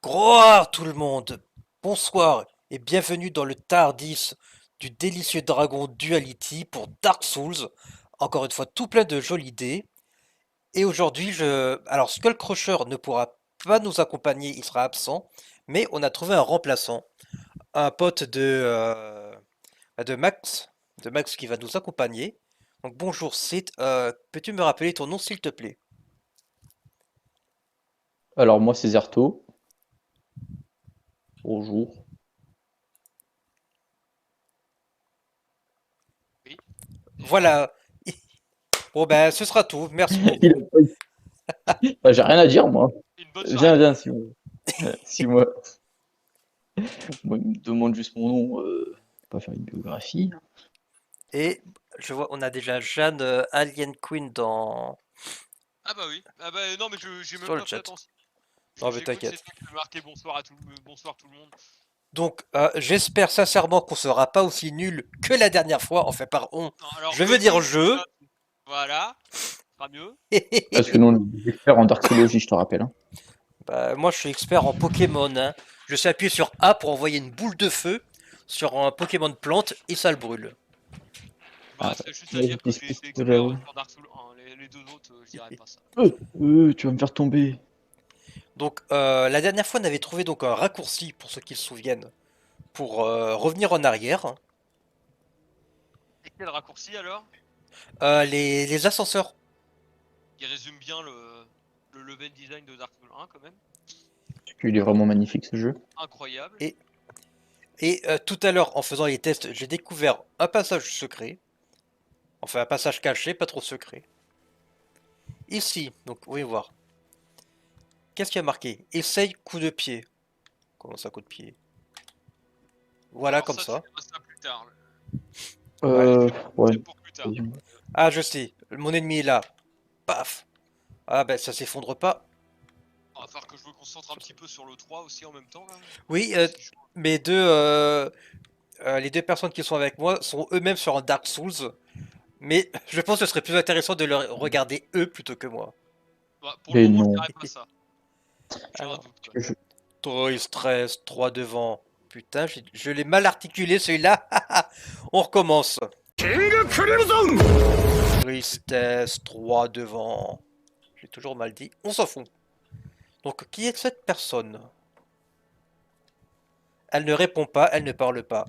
Gloire tout le monde! Bonsoir et bienvenue dans le Tardis du délicieux dragon Duality pour Dark Souls. Encore une fois, tout plein de jolies idées. Et aujourd'hui, Alors, Skullcrusher ne pourra pas nous accompagner, il sera absent. Mais on a trouvé un remplaçant. Un pote de Max qui va nous accompagner. Donc bonjour Sid, peux-tu me rappeler ton nom s'il te plaît? Alors moi c'est Zerto, bonjour. Oui, Voilà. Bon ben, ce sera tout. Merci Il beaucoup. a pas Bah, j'ai rien à dire moi. une bonne Viens, soirée. viens, si moi, il me demande juste mon nom, pas faire une biographie. Et je vois, on a déjà Jeanne Alien Queen Ah bah oui, ah bah non mais j'ai même sur le pas fait chat. attention. Non mais J'ai cru que t'inquiète. c'était marqué bonsoir à bonsoir tout le monde. Donc, j'espère sincèrement qu'on sera pas aussi nul que la dernière fois. Enfin, par on. Non, alors Je veux dire eux, je. déjà, voilà, ce sera mieux. Parce que nous on est experts en darkologie, je te rappelle, hein. Bah, moi, je suis expert en Pokémon, hein. Je sais appuyer sur A pour envoyer une boule de feu sur un Pokémon de plante et ça le brûle. Bah Ah, c'est juste à vas-y, dire que qu'est-ce t'es que t'es tu veux, expert ouais. sur Dark Souls 1, les deux autres, je dirais pas ça. Tu vas me faire tomber. Donc, la dernière fois, on avait trouvé donc un raccourci, pour ceux qui se souviennent, pour revenir en arrière. Et quel raccourci alors? Les ascenseurs. Il résume bien le level design de Dark Souls 1 quand même. Il est vraiment magnifique ce jeu. Incroyable. Et, et tout à l'heure, en faisant les tests, j'ai découvert un passage secret. Enfin, un passage caché, pas trop secret. Ici, donc, vous voyez voir. Qu'est-ce qu'il y a marqué? Essaye coup de pied. Comment ça, coup de pied? Voilà, Alors comme ça tu ça. verras ça plus tard. Allez. Ouais. C'est pour plus tard. Vas-y. Ah, je sais. Mon ennemi est là. Paf. Ah, ben, ça s'effondre pas. Il va falloir que je me concentre un petit peu sur le 3 aussi en même temps là. Oui, Si je- mes les deux personnes qui sont avec moi sont eux-mêmes sur un Dark Souls. Mais je pense que ce serait plus intéressant de le regarder eux plutôt que moi. Bah, pour le Mais moment, je non. dirais pas ça. J'ai un Alors, doute quoi. Je- Toy Stress 3 devant. Putain, je l'ai mal articulé celui-là. On recommence. Tristesse 3 devant. J'ai toujours mal dit. On s'en fout. Donc, qui est cette personne? Elle ne répond pas, elle ne parle pas.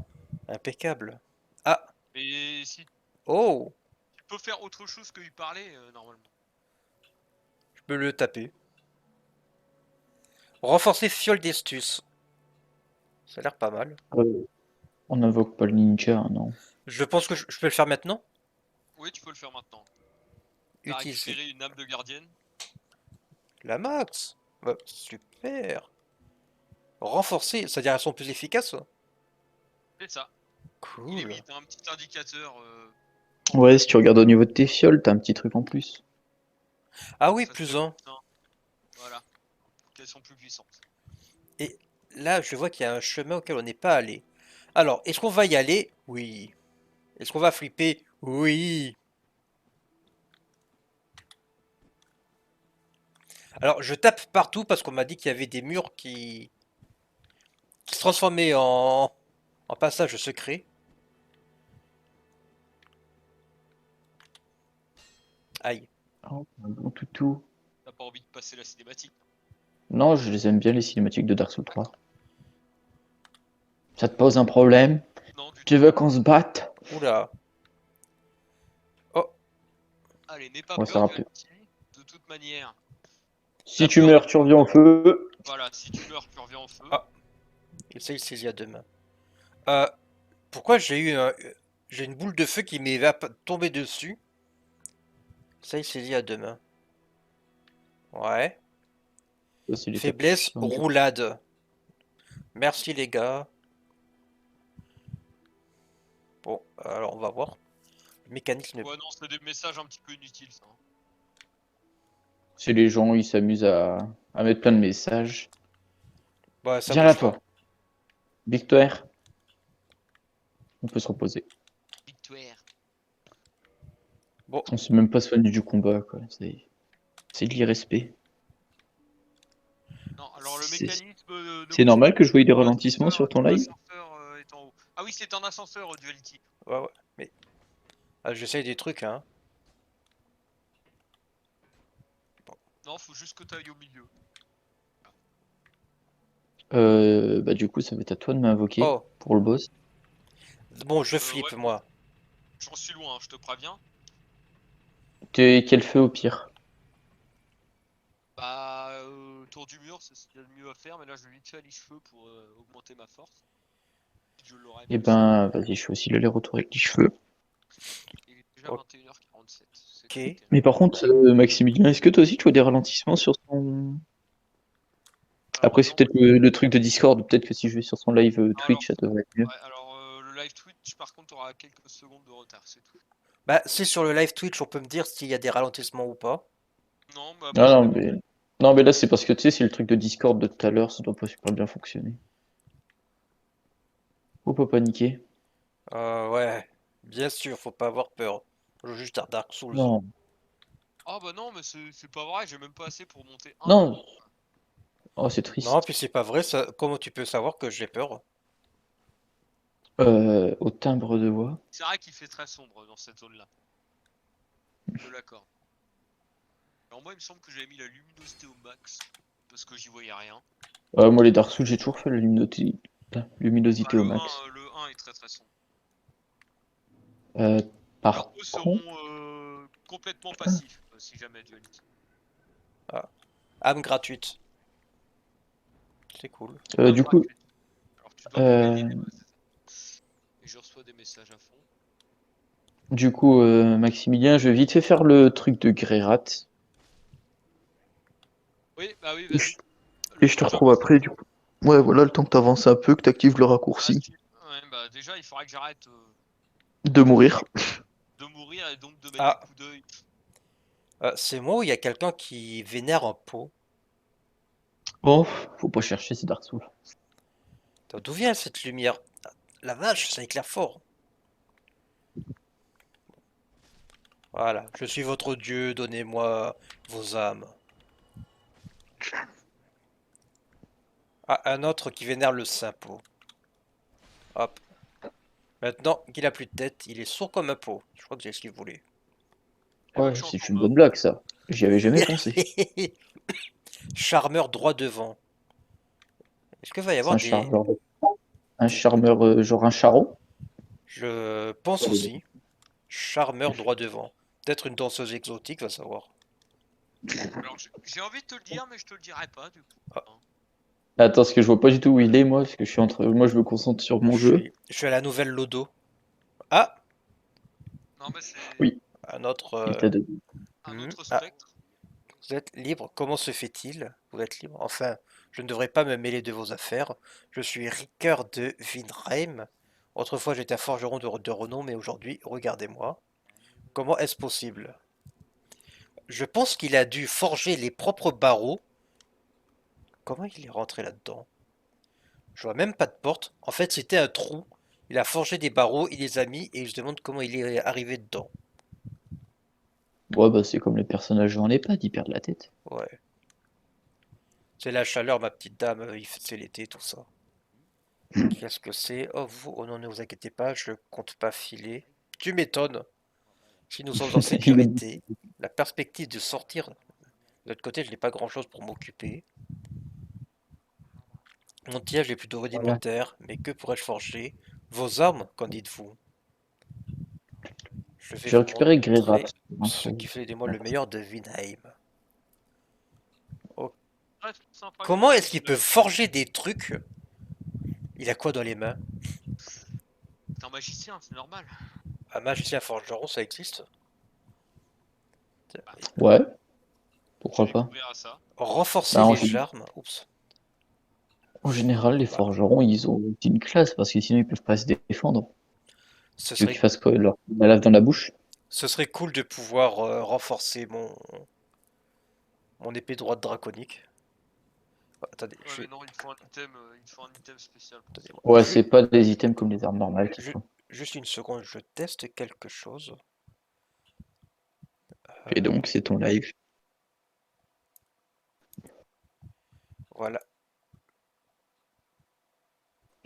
Impeccable. Ah, Mais si oh, tu peux faire autre chose que lui parler, normalement. je peux le taper. Renforcer fiole d'estus. Ça a l'air pas mal. On n'invoque pas le ninja, non. Je pense que je peux le faire maintenant. Oui, tu peux le faire maintenant. T'as Utiliser. récupéré une âme de gardienne. La max. Bah, super. Renforcer, c'est-à-dire elles sont plus efficaces. C'est ça. Il est Cool. mis, t'as un petit indicateur en Ouais, bleu. si tu regardes au niveau de tes fioles, t'as un petit truc en plus. Ah oui, Ça plus s'appelle un. plus un. Voilà. Qu'elles sont plus puissantes. Et là, je vois qu'il y a un chemin auquel on n'est pas allé. Alors, est-ce qu'on va y aller? Oui. Est-ce qu'on va flipper? Oui. Alors, je tape partout parce qu'on m'a dit qu'il y avait des murs qui se transformaient en passage secret. Aïe. Oh, un bon toutou. T'as pas envie de passer la cinématique. Non, je les aime bien les cinématiques de Dark Souls 3. Ça te pose un problème? Non, du Tu tout. veux qu'on se batte? Oula. Oh, Allez, n'aie pas Ouais, ça peur, rappelle. Duality. De toute manière, Si la tu peur. meurs, tu reviens au feu. Voilà, si tu meurs, tu reviens en feu. ah, essaye saisie à deux mains. Euh, pourquoi j'ai une boule de feu qui m'est tombée dessus? Essaye saisie à deux mains. Ouais. Ça, c'est l'étape Faiblesse, suivante, du coup. roulade. Merci les gars. Bon, alors on va voir. Le mécanisme. Ouais, non, c'est des messages un petit peu inutiles, ça. C'est les gens, ils s'amusent à mettre plein de messages. Bah, ça Viens là, bouge pas. toi. Victoire, on peut se reposer. Victoire. Bon, On s'est même pas soigné du combat, quoi. C'est de l'irrespect. Non, alors le C'est- mécanisme C'est bouge normal pas. que je voyais des Ton ralentissements sur ton live? ascenseur est en haut. Ah oui, c'est un ascenseur Duality. Ouais, ouais. Mais j'essaye des trucs, hein. Non, faut juste que t'ailles au milieu. Bah du coup, ça va être à toi de m'invoquer Oh, pour le boss. bon, je Ouais, flippe, bon, moi. j'en suis loin, hein, je te préviens. T'es quel feu au pire? Bah, tour du mur, c'est ce qu'il y a de mieux à faire, mais là je vais vite fait à les cheveux pour augmenter ma force. Je l'aurai Eh même si ben, vas-y, je fais aussi l'aller-retour avec les cheveux. il est déjà 21h47. C'est Ok. très terrible. Mais par contre, Maximilien, est-ce que toi aussi tu vois des ralentissements sur son... Alors Après, c'est non, peut-être le truc de Discord, ou peut-être que si je vais sur son live alors, Twitch, ça devrait être mieux. ouais, alors le live Twitch, par contre, aura quelques secondes de retard, c'est tout. Bah, si sur le live Twitch, on peut me dire s'il y a des ralentissements ou pas. Non, mais Ah non, apparemment. mais... Non, mais là, c'est parce que tu sais, c'est le truc de Discord de tout à l'heure, ça doit pas super bien fonctionner. Faut pas paniquer. Ouais. Bien sûr, faut pas avoir peur. Je joue juste à Dark Souls. Non, Ah bah non, mais c'est pas vrai, j'ai même pas assez pour monter un non. niveau. Oh, c'est Non, triste. puis c'est pas vrai, ça. Comment tu peux savoir que j'ai peur? Au timbre de voix. C'est vrai qu'il fait très sombre dans cette zone-là. Je l'accorde. Alors moi, il me semble que j'avais mis la luminosité au max, parce que j'y voyais rien. Moi, les Dark Souls, j'ai toujours fait la Bah, luminosité au max. le 1 est très très sombre. Euh, Alors par eux contre, seront complètement passifs, si jamais Duality. Ah. Âme gratuite. C'est cool. Ah, du coup, gratuit. Alors tu dois me payer, euh, ouais, c'est ça. Et je reçois des messages à fond. Maximilien, je vais vite fait faire le truc de Grérat. Oui, bah oui, Et vas-y. Le je te temps que retrouve j'avance. après, du coup. Ouais, voilà, le temps que t'avances un peu, que t'actives le Ah, raccourci ouais, bah déjà, il faudrait que j'arrête de mourir. de mourir et donc de mettre des Ah, coups d'œil. c'est moi ou il y a quelqu'un qui vénère un pot? Oh, faut pas chercher, c'est Dark Souls. Putain, d'où vient cette lumière? La vache, ça éclaire fort. Voilà, je suis votre dieu, donnez-moi vos âmes. Ah, un autre qui vénère le saint pot. Hop. Maintenant qu'il a plus de tête, il est sourd comme un pot. Je crois que j'ai ce qu'il voulait. Eh ben, je Ouais, suis en c'est une combat. bonne blague, ça. J'y avais jamais pensé. Charmeur droit devant. Est-ce qu'il va y C'est avoir un des... charmeur. Un charmeur, genre un charron. Je pense aussi. Charmeur droit devant. Peut-être une danseuse exotique, va savoir. Alors, j'ai envie de te le dire, mais je te le dirai pas, du coup. Ah, Hein. Attends, parce que je vois pas du tout où il est, moi, parce que je suis entre. Moi, je me concentre sur mon jeu. je suis à la nouvelle Lodo. Ah, Non, mais c'est Oui, un autre... il t'a donné. un autre Ah, spectre. vous êtes libre. Comment se fait-il? Vous êtes libre. Enfin, je ne devrais pas me mêler de vos affaires. Je suis Ricker de Vinheim. Autrefois, j'étais un forgeron de renom, mais aujourd'hui, regardez-moi. Comment est-ce possible? Je pense qu'il a dû forger les propres barreaux. Comment il est rentré là-dedans? Je vois même pas de porte. En fait, c'était un trou. Il a forgé des barreaux, il les a mis, et je demande comment il est arrivé dedans. Ouais, bah, c'est comme les personnages en EHPAD, ils perdent la tête. Ouais. C'est la chaleur, ma petite dame. C'est l'été, tout ça. Qu'est-ce que c'est? Oh, vous, oh non, ne vous inquiétez pas, je compte pas filer. Tu m'étonnes. Si nous sommes en Il est- sécurité, la perspective de sortir de l'autre côté, je n'ai pas grand-chose pour m'occuper. Mon tirage est plutôt Voilà. rudimentaire, mais que pourrais-je forger? Vos armes, qu'en dites-vous? Je vais J'ai vous récupéré Grérat. montrer Pour ce info. qui fait de moi le meilleur de Vinheim. Oh, Ouais, c'est sympa comme comment est-ce qu'il peut personnage. forger des trucs? Il a quoi dans les mains? C'est un magicien, c'est normal. Un magicien forgeron, ça existe? Bah, Ouais, tu pourquoi pas. découvriras ça. Renforcer Bah, les armes. Oups. en général, les Bah, forgerons, ils ont une classe, parce que sinon, ils peuvent pas se défendre. ce Tu veux qu'ils serait, fassent quoi? Leur la lave dans la bouche? ce serait cool de pouvoir renforcer mon épée droite draconique. Ah, attendez, Ouais, mais non, il te faut un item spécial pour ça. attendez-moi. Ouais, c'est pas des items comme les armes normales qu'il Ju- faut. juste une seconde, je teste quelque chose. Et Euh, donc, c'est ton live. voilà.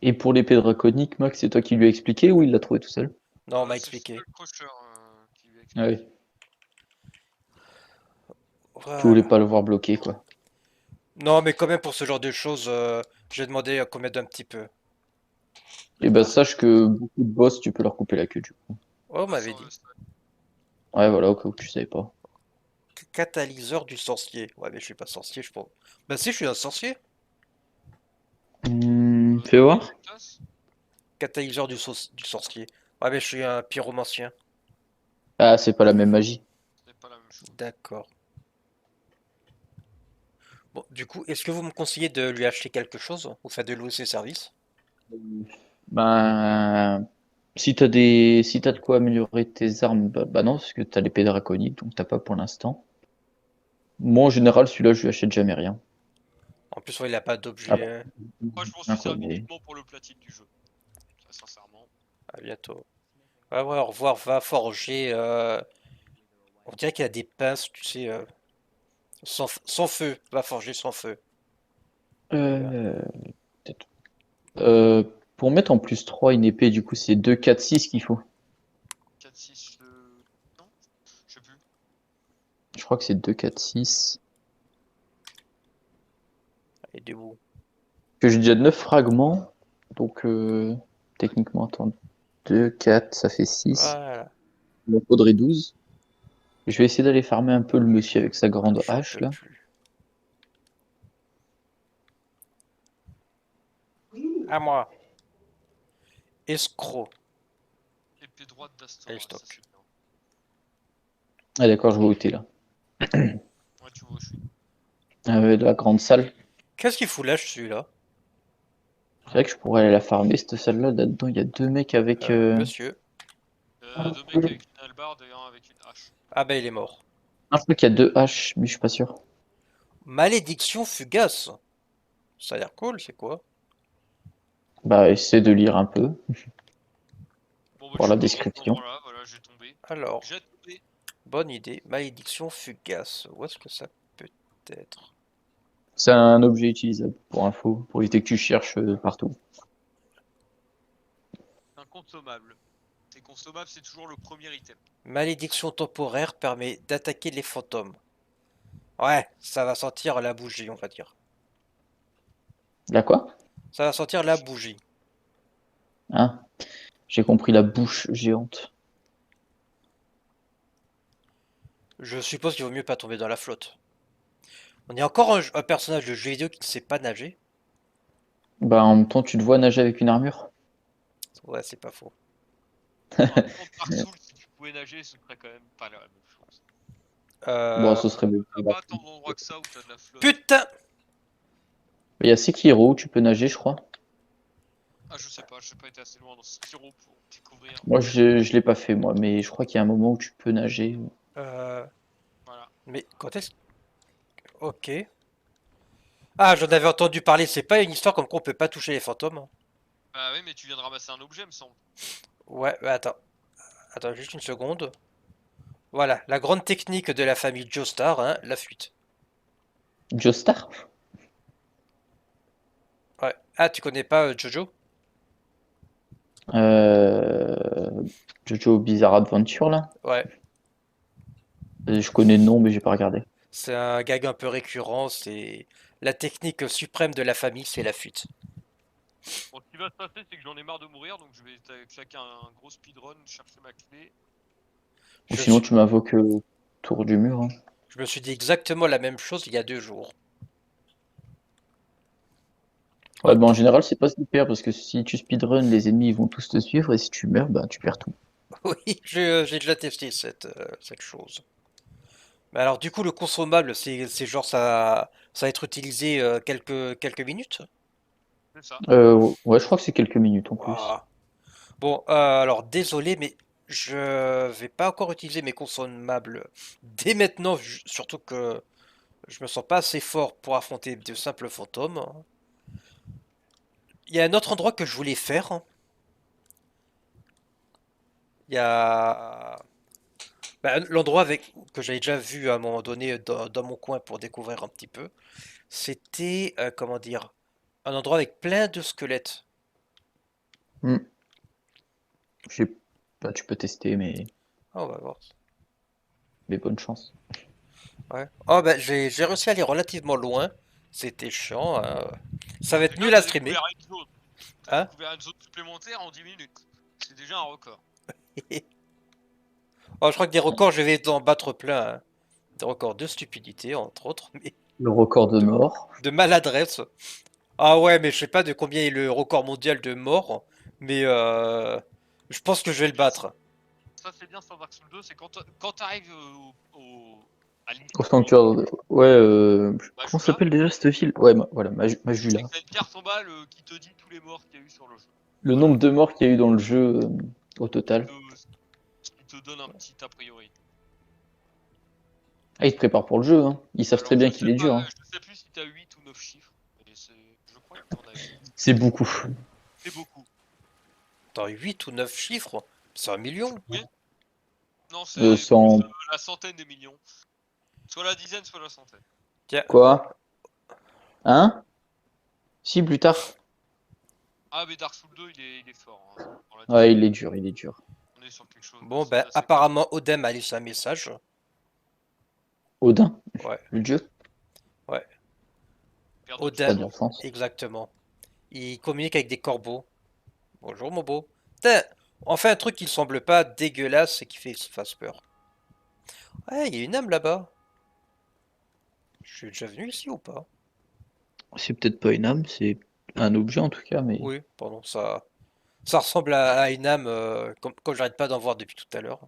Et pour l'épée draconique, Max, c'est toi qui lui as expliqué ou il l'a trouvé tout seul? Non, on m'a C'est le expliqué. Crusher qui lui a Ah expliqué. oui. Tu voulais Voilà. pas le voir bloqué, quoi. Non, mais quand même, pour ce genre de choses, j'ai demandé à qu'on m'aide un petit peu. Et bah sache que beaucoup de boss, tu peux leur couper la queue, du coup. Ouais, on Ah, m'avait dit. Ouais, voilà, au cas où tu savais pas. Catalyseur du sorcier. Ouais, mais je suis pas sorcier, je pense. Bah si, je suis un sorcier. Fais voir. quelle classe? Catalyseur du sorcier. Ouais, mais je suis un pyromancien. Ah, c'est pas la même magie. C'est pas la même chose. D'accord. Bon, du coup, est-ce que vous me conseillez de lui acheter quelque chose? Ou enfin, de louer ses services? Ben, si t'as de quoi améliorer tes armes, bah non, parce que t'as l'épée draconique, donc t'as pas pour l'instant. Moi, en général, celui-là, je lui achète jamais rien. En plus, ouais, il a pas d'objet. Après, Moi, je m'en rien, suis quoi, servi mais... uniquement pour le platine du jeu. Très sincèrement. À bientôt. Ouais, ouais, au revoir, va forger. On dirait qu'il a des pinces, tu sais, sans feu. Va forger sans feu. Euh, peut-être. Euh, pour mettre en plus 3 une épée, du coup, c'est 2 4 6 qu'il faut. 4, 6, non? Je sais plus. Je crois que c'est 2 4 6. Et debout. Que j'ai déjà 9 fragments, donc techniquement, attends, 2 4 ça fait 6. Voilà. Il en faudrait 12. Je vais essayer d'aller farmer un peu le monsieur avec sa grande J'en hache, peux là. plus. À moi. Escroc. Épée droite d'Astor, Allez, ouais, ça stock. c'est bien. Ah d'accord, je vois où t'es là. Ouais, tu vois où je suis. De la grande salle. Qu'est-ce qu'il fout là, celui-là? C'est vrai que je pourrais aller la farmer, cette salle-là. Là-dedans, il y a 2 mecs avec... Monsieur. Deux mecs avec une hallebarde et un avec une hache. Ah bah il est mort. Ah, je crois qu'il y a 2 haches, mais je suis pas sûr. Malédiction fugace. Ça a l'air cool, c'est quoi? Bah, essaie de lire un peu, Bon, bah, voir tu la commences à ce description. moment-là, voilà, j'ai tombé. Alors, J'ai tombé. bonne idée. Malédiction fugace. Où est-ce que ça peut être? C'est un objet utilisable, pour info, pour éviter que tu cherches partout. Un consommable. Et consommable, c'est toujours le premier item. Malédiction temporaire permet d'attaquer les fantômes. Ouais, ça va sentir la bougie, on va dire. Là quoi? Ça va sentir la bougie. Hein? J'ai compris la bouche géante. Je suppose qu'il vaut mieux pas tomber dans la flotte. On est encore un personnage de jeu vidéo qui ne sait pas nager. Bah, en même temps, tu te vois nager avec une armure? Ouais, c'est pas faux. En même temps, Dark Souls, si tu pouvais nager, ce serait quand même pas la même chose. Bon, Euh... ce serait mieux. T'as pas tant d'endroits que ça où t'as de la flotte. Putain! Il y a Sekiro où tu peux nager, je crois. Ah, je sais pas, j'ai pas été assez loin dans Sekiro pour découvrir. Moi, je l'ai pas fait, moi, mais je crois qu'il y a un moment où tu peux nager. Euh... Voilà. Mais quand est-ce... Ok. Ah, j'en avais entendu parler, c'est pas une histoire comme quoi on peut pas toucher les fantômes, hein. Bah oui, mais tu viens de ramasser un objet, me semble. Ouais, attends. Attends, juste une seconde. Voilà, la grande technique de la famille Joestar, hein, la fuite. Joestar? Ouais. Ah, tu connais pas Jojo? Euh... Jojo Bizarre Adventure, là. Ouais. Je connais le nom, mais j'ai pas regardé. C'est un gag un peu récurrent, c'est la technique suprême de la famille, c'est la fuite. Bon, ce qui va se passer, c'est que j'en ai marre de mourir, donc je vais claquer un gros speedrun, chercher ma clé. Ou Je, sinon, suis- tu m'invoques autour du mur, hein. je me suis dit exactement la même chose il y a 2 jours. Ouais, bah, en Ok. général, c'est pas super parce que si tu speedrun, les ennemis ils vont tous te suivre et si tu meurs, bah tu perds tout. Oui, j'ai déjà testé cette chose. Mais alors, du coup, le consommable, c'est genre ça va être utilisé quelques minutes? C'est ça. Ouais, je crois que c'est quelques minutes en plus. Ouah. Bon, alors désolé, mais je vais pas encore utiliser mes consommables dès maintenant, surtout que je me sens pas assez fort pour affronter de simples fantômes. Il y a un autre endroit que je voulais faire, hein. Il y a bah, l'endroit que j'avais déjà vu à un moment donné dans mon coin pour découvrir un petit peu. C'était, comment dire, un endroit avec plein de squelettes. Hmm. J'ai- Bah, tu peux tester, Ah, on va voir. mais bonne chance. Ouais. Oh, bah, j'ai réussi à aller relativement loin. C'était chiant. Ça va être Déjà, nul à t'as streamer. découvert une zone. T'as Hein? découvert une zone supplémentaire en 10 minutes. C'est déjà un record. Oh, je crois que des records, je vais en battre plein, hein. Des records de stupidité, entre autres, mais Le record de de, mort. de maladresse. Ah ouais, mais je sais pas de combien est le record mondial de morts, mais je pense que je vais le battre. Ça, c'est bien sur Dark Souls 2, c'est quand t'arrives à Au l'issue du sanctuaire. Ouais, comment Majula, s'appelle déjà cette ville? Ouais, voilà, et Majula. que t'as une carte en bas qui te dit tous les morts qu'il y a eu sur le jeu. Le Voilà. nombre de morts qu'il y a eu dans le jeu au Qui total. te, qui te donne un petit a priori. Ah, ils se préparent pour le jeu, hein. Ils savent très Alors, je bien qu'il sais est pas, dur, hein. je sais plus si t'as 8 ou 9 chiffres, mais je crois que t'en as 8. C'est beaucoup. C'est beaucoup. Dans 8 ou 9 chiffres, c'est un million. Oui? Non, c'est plus Sans la centaine des millions. Soit la dizaine, soit la centaine. Tiens, quoi? Hein? Si, plus tard. Ah, mais Dark Souls 2, il est fort, hein. On l'a dit, Ouais, il est dur, il est dur. on est sur quelque chose bon, ben d'assez costaud. apparemment Odem a laissé un message. Odin, Ouais, le dieu? ouais, Père de Odem, Pas dans Tuchon. le sens. exactement. Il communique avec des corbeaux. Bonjour mon beau. Putain, on fait un truc qui ne semble pas dégueulasse et qui fasse peur. Ouais, il y a une âme là-bas. Je suis déjà venu ici ou pas? C'est peut-être pas une âme, c'est un objet en tout cas, mais. Oui, pardon, ça ressemble à une âme, comme j'arrête pas d'en voir depuis tout à l'heure.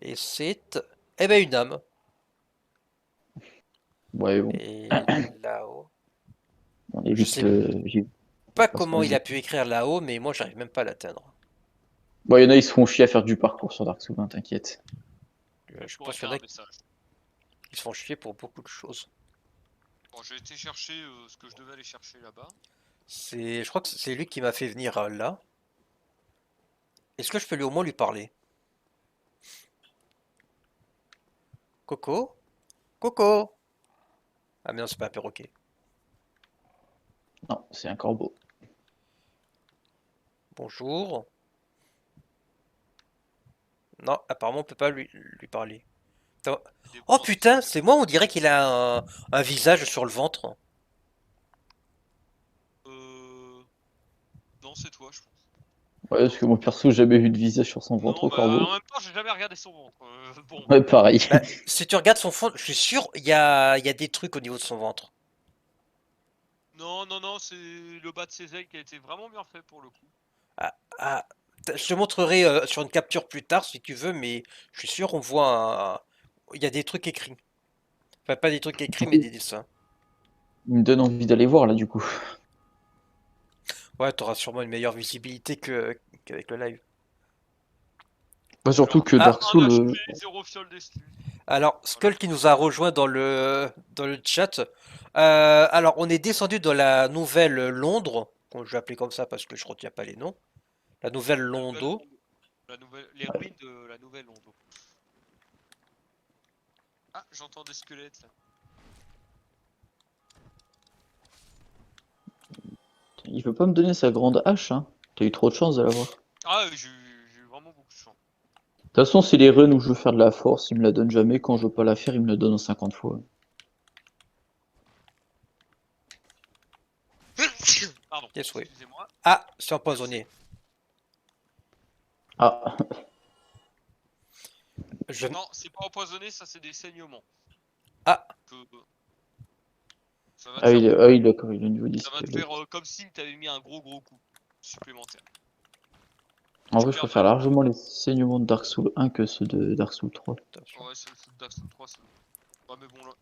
Et c'est, eh ben, une âme. Ouais, bon, Et là-haut, on je évite sais le. pas Pas se comment il poser. a pu écrire là-haut, mais moi j'arrive même pas à l'atteindre. Bon, il y en a, ils se font chier à faire du parcours sur Dark Souls, hein, t'inquiète. Je Pour pense qu'il y écrire en a un message. qui se font chier pour beaucoup de choses. Bon, j'ai été chercher ce que je devais aller chercher là-bas. Je crois que c'est lui qui m'a fait venir là. Est-ce que je peux au moins lui parler? Coco? Coco? Ah mais non, c'est pas un perroquet. Non, c'est un corbeau. Bonjour. Non, apparemment on peut pas lui parler. Attends. Des Oh morts putain, c'est moi, on dirait qu'il a un visage sur le ventre. Euh... Non, c'est toi, je pense. Ouais, parce que mon perso, j'ai jamais vu de visage sur son ventre Non, au bah corbeau. en même temps, j'ai jamais regardé son ventre. Bon. Ouais, pareil. Bah, si tu regardes son fond, je suis sûr, il y a des trucs au niveau de son ventre. Non, non, non, c'est le bas de ses ailes qui a été vraiment bien fait pour le coup. Ah, ah, je te montrerai sur une capture plus tard si tu veux, mais je suis sûr on voit il y a des trucs écrits. Enfin, pas des trucs écrits, mais des dessins. Il me donne envie d'aller voir là, du coup. Ouais, t'auras sûrement une meilleure visibilité qu'avec le live. Bah, surtout Genre, que Ah, Dark 1 Souls, HP, 0 fiole d'exclus. alors, Voilà. Skull qui nous a rejoint dans le chat. Alors, on est descendu dans la nouvelle Londres, que je vais appeler comme ça parce que je retiens pas les noms. La nouvelle La nouvelle Londo. Londo. Les ruines de la nouvelle Londo. Ah, j'entends des squelettes là. il veut pas me donner sa grande hache, hein. T'as eu trop de chance de l'avoir. De Ah, j'ai eu vraiment beaucoup de chance. toute façon, c'est les runs où je veux faire de la force, il me la donne jamais. Quand je veux pas la faire, il me la donne en 50 fois. Pardon, Yes, oui. excusez-moi. Ah, c'est Merci. empoisonné. Ah, Je... Non, c'est pas empoisonné, ça c'est des saignements. Ah, Que- Ça va te faire, ah oui, d'accord, il est au niveau des ça va te squelettes. faire comme si t'avais mis un gros coup supplémentaire. En Tu vrai, je perds de la préfère largement les saignements de Dark Souls 1 que ceux de Dark Souls 3. attention. Ouais, c'est le foot Dark Souls 3, c'est bon. Ouais, mais bon, là,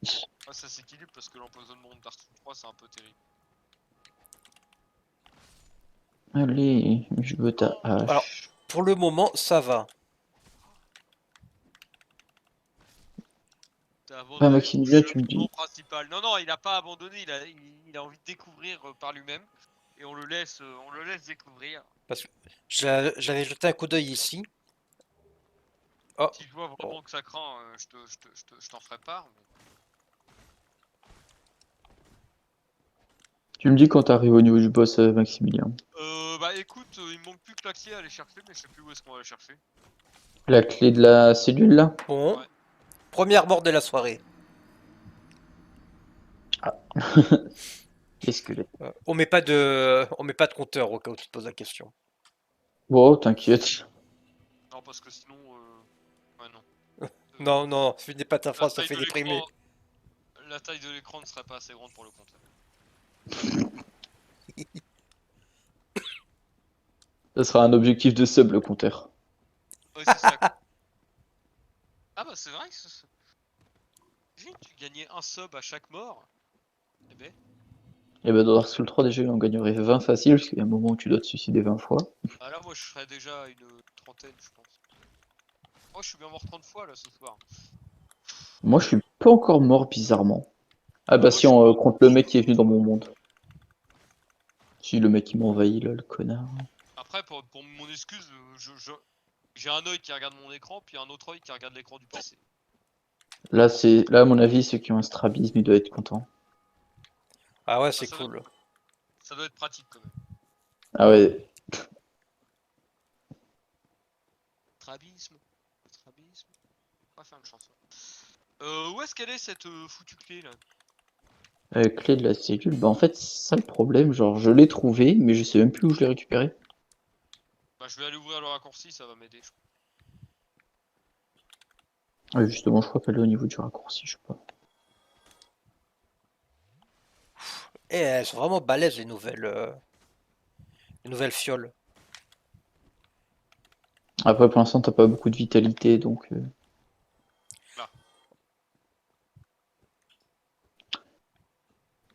ça s'équilibre parce que l'empoisonnement de Dark Souls 3, c'est un peu terrible. Allez, je veux ta Alors, hache. pour le moment, ça va. T'as Ah, abandonné ton Maximilien, tu me cheminement dis. principal. Non, non, il a pas abandonné, il a envie de découvrir par lui-même. Et on le laisse découvrir. Parce que j'avais jeté un coup d'œil ici. Oh, Si je vois bon. vraiment que ça craint, je t'en ferai part. Tu me dis quand t'arrives au niveau du boss, Maximilien. Bah écoute, il me manque plus que la clé à aller chercher, mais je sais plus où est-ce qu'on va la chercher. La clé de la cellule là? Bon, Ouais. première mort de la soirée. Les squelettes. On met pas de compteur au cas où tu te poses la question. Bon, t'inquiète. Non, parce que sinon, ouais, non. Non, non, finis pas ta La phrase, ça taille fait de déprimer. l'écran, la taille de l'écran ne serait pas assez grande pour le compteur. Ça sera un objectif de sub le compteur. Ouais, c'est ça. Ah bah c'est vrai que imagine, tu gagnais un sub à chaque mort. Eh ben, Et ben dans Dark Souls 3 déjà on gagnerait 20 facile parce qu'il y a un moment où tu dois te suicider 20 fois. ah là moi je serais déjà à une trentaine, je pense. Oh, je suis bien mort 30 fois là ce soir. Moi je suis pas encore mort bizarrement. Ah Bah bah moi si je suis on mort compte le mec qui est venu dans mon monde. Si le mec qui m'a envahi là, le connard. Après, pour mon excuse, j'ai un œil qui regarde mon écran, puis un autre œil qui regarde l'écran du PC. Là à mon avis ceux qui ont un strabisme ils doivent être contents. Ah ouais, Ah, c'est cool. ça doit être pratique quand même. Ah ouais. Strabisme. Strabisme. On va faire une chanson. Où est-ce qu'elle est cette foutue clé là? Clé de la cellule, bah en fait c'est ça le problème, genre je l'ai trouvé mais je sais même plus où je l'ai récupéré. Bah je vais aller ouvrir le raccourci, ça va m'aider. Ouais, justement je crois qu'elle est au niveau du raccourci, je sais pas. Et elles sont vraiment balèzes les nouvelles fioles. Après pour l'instant t'as pas beaucoup de vitalité donc Là.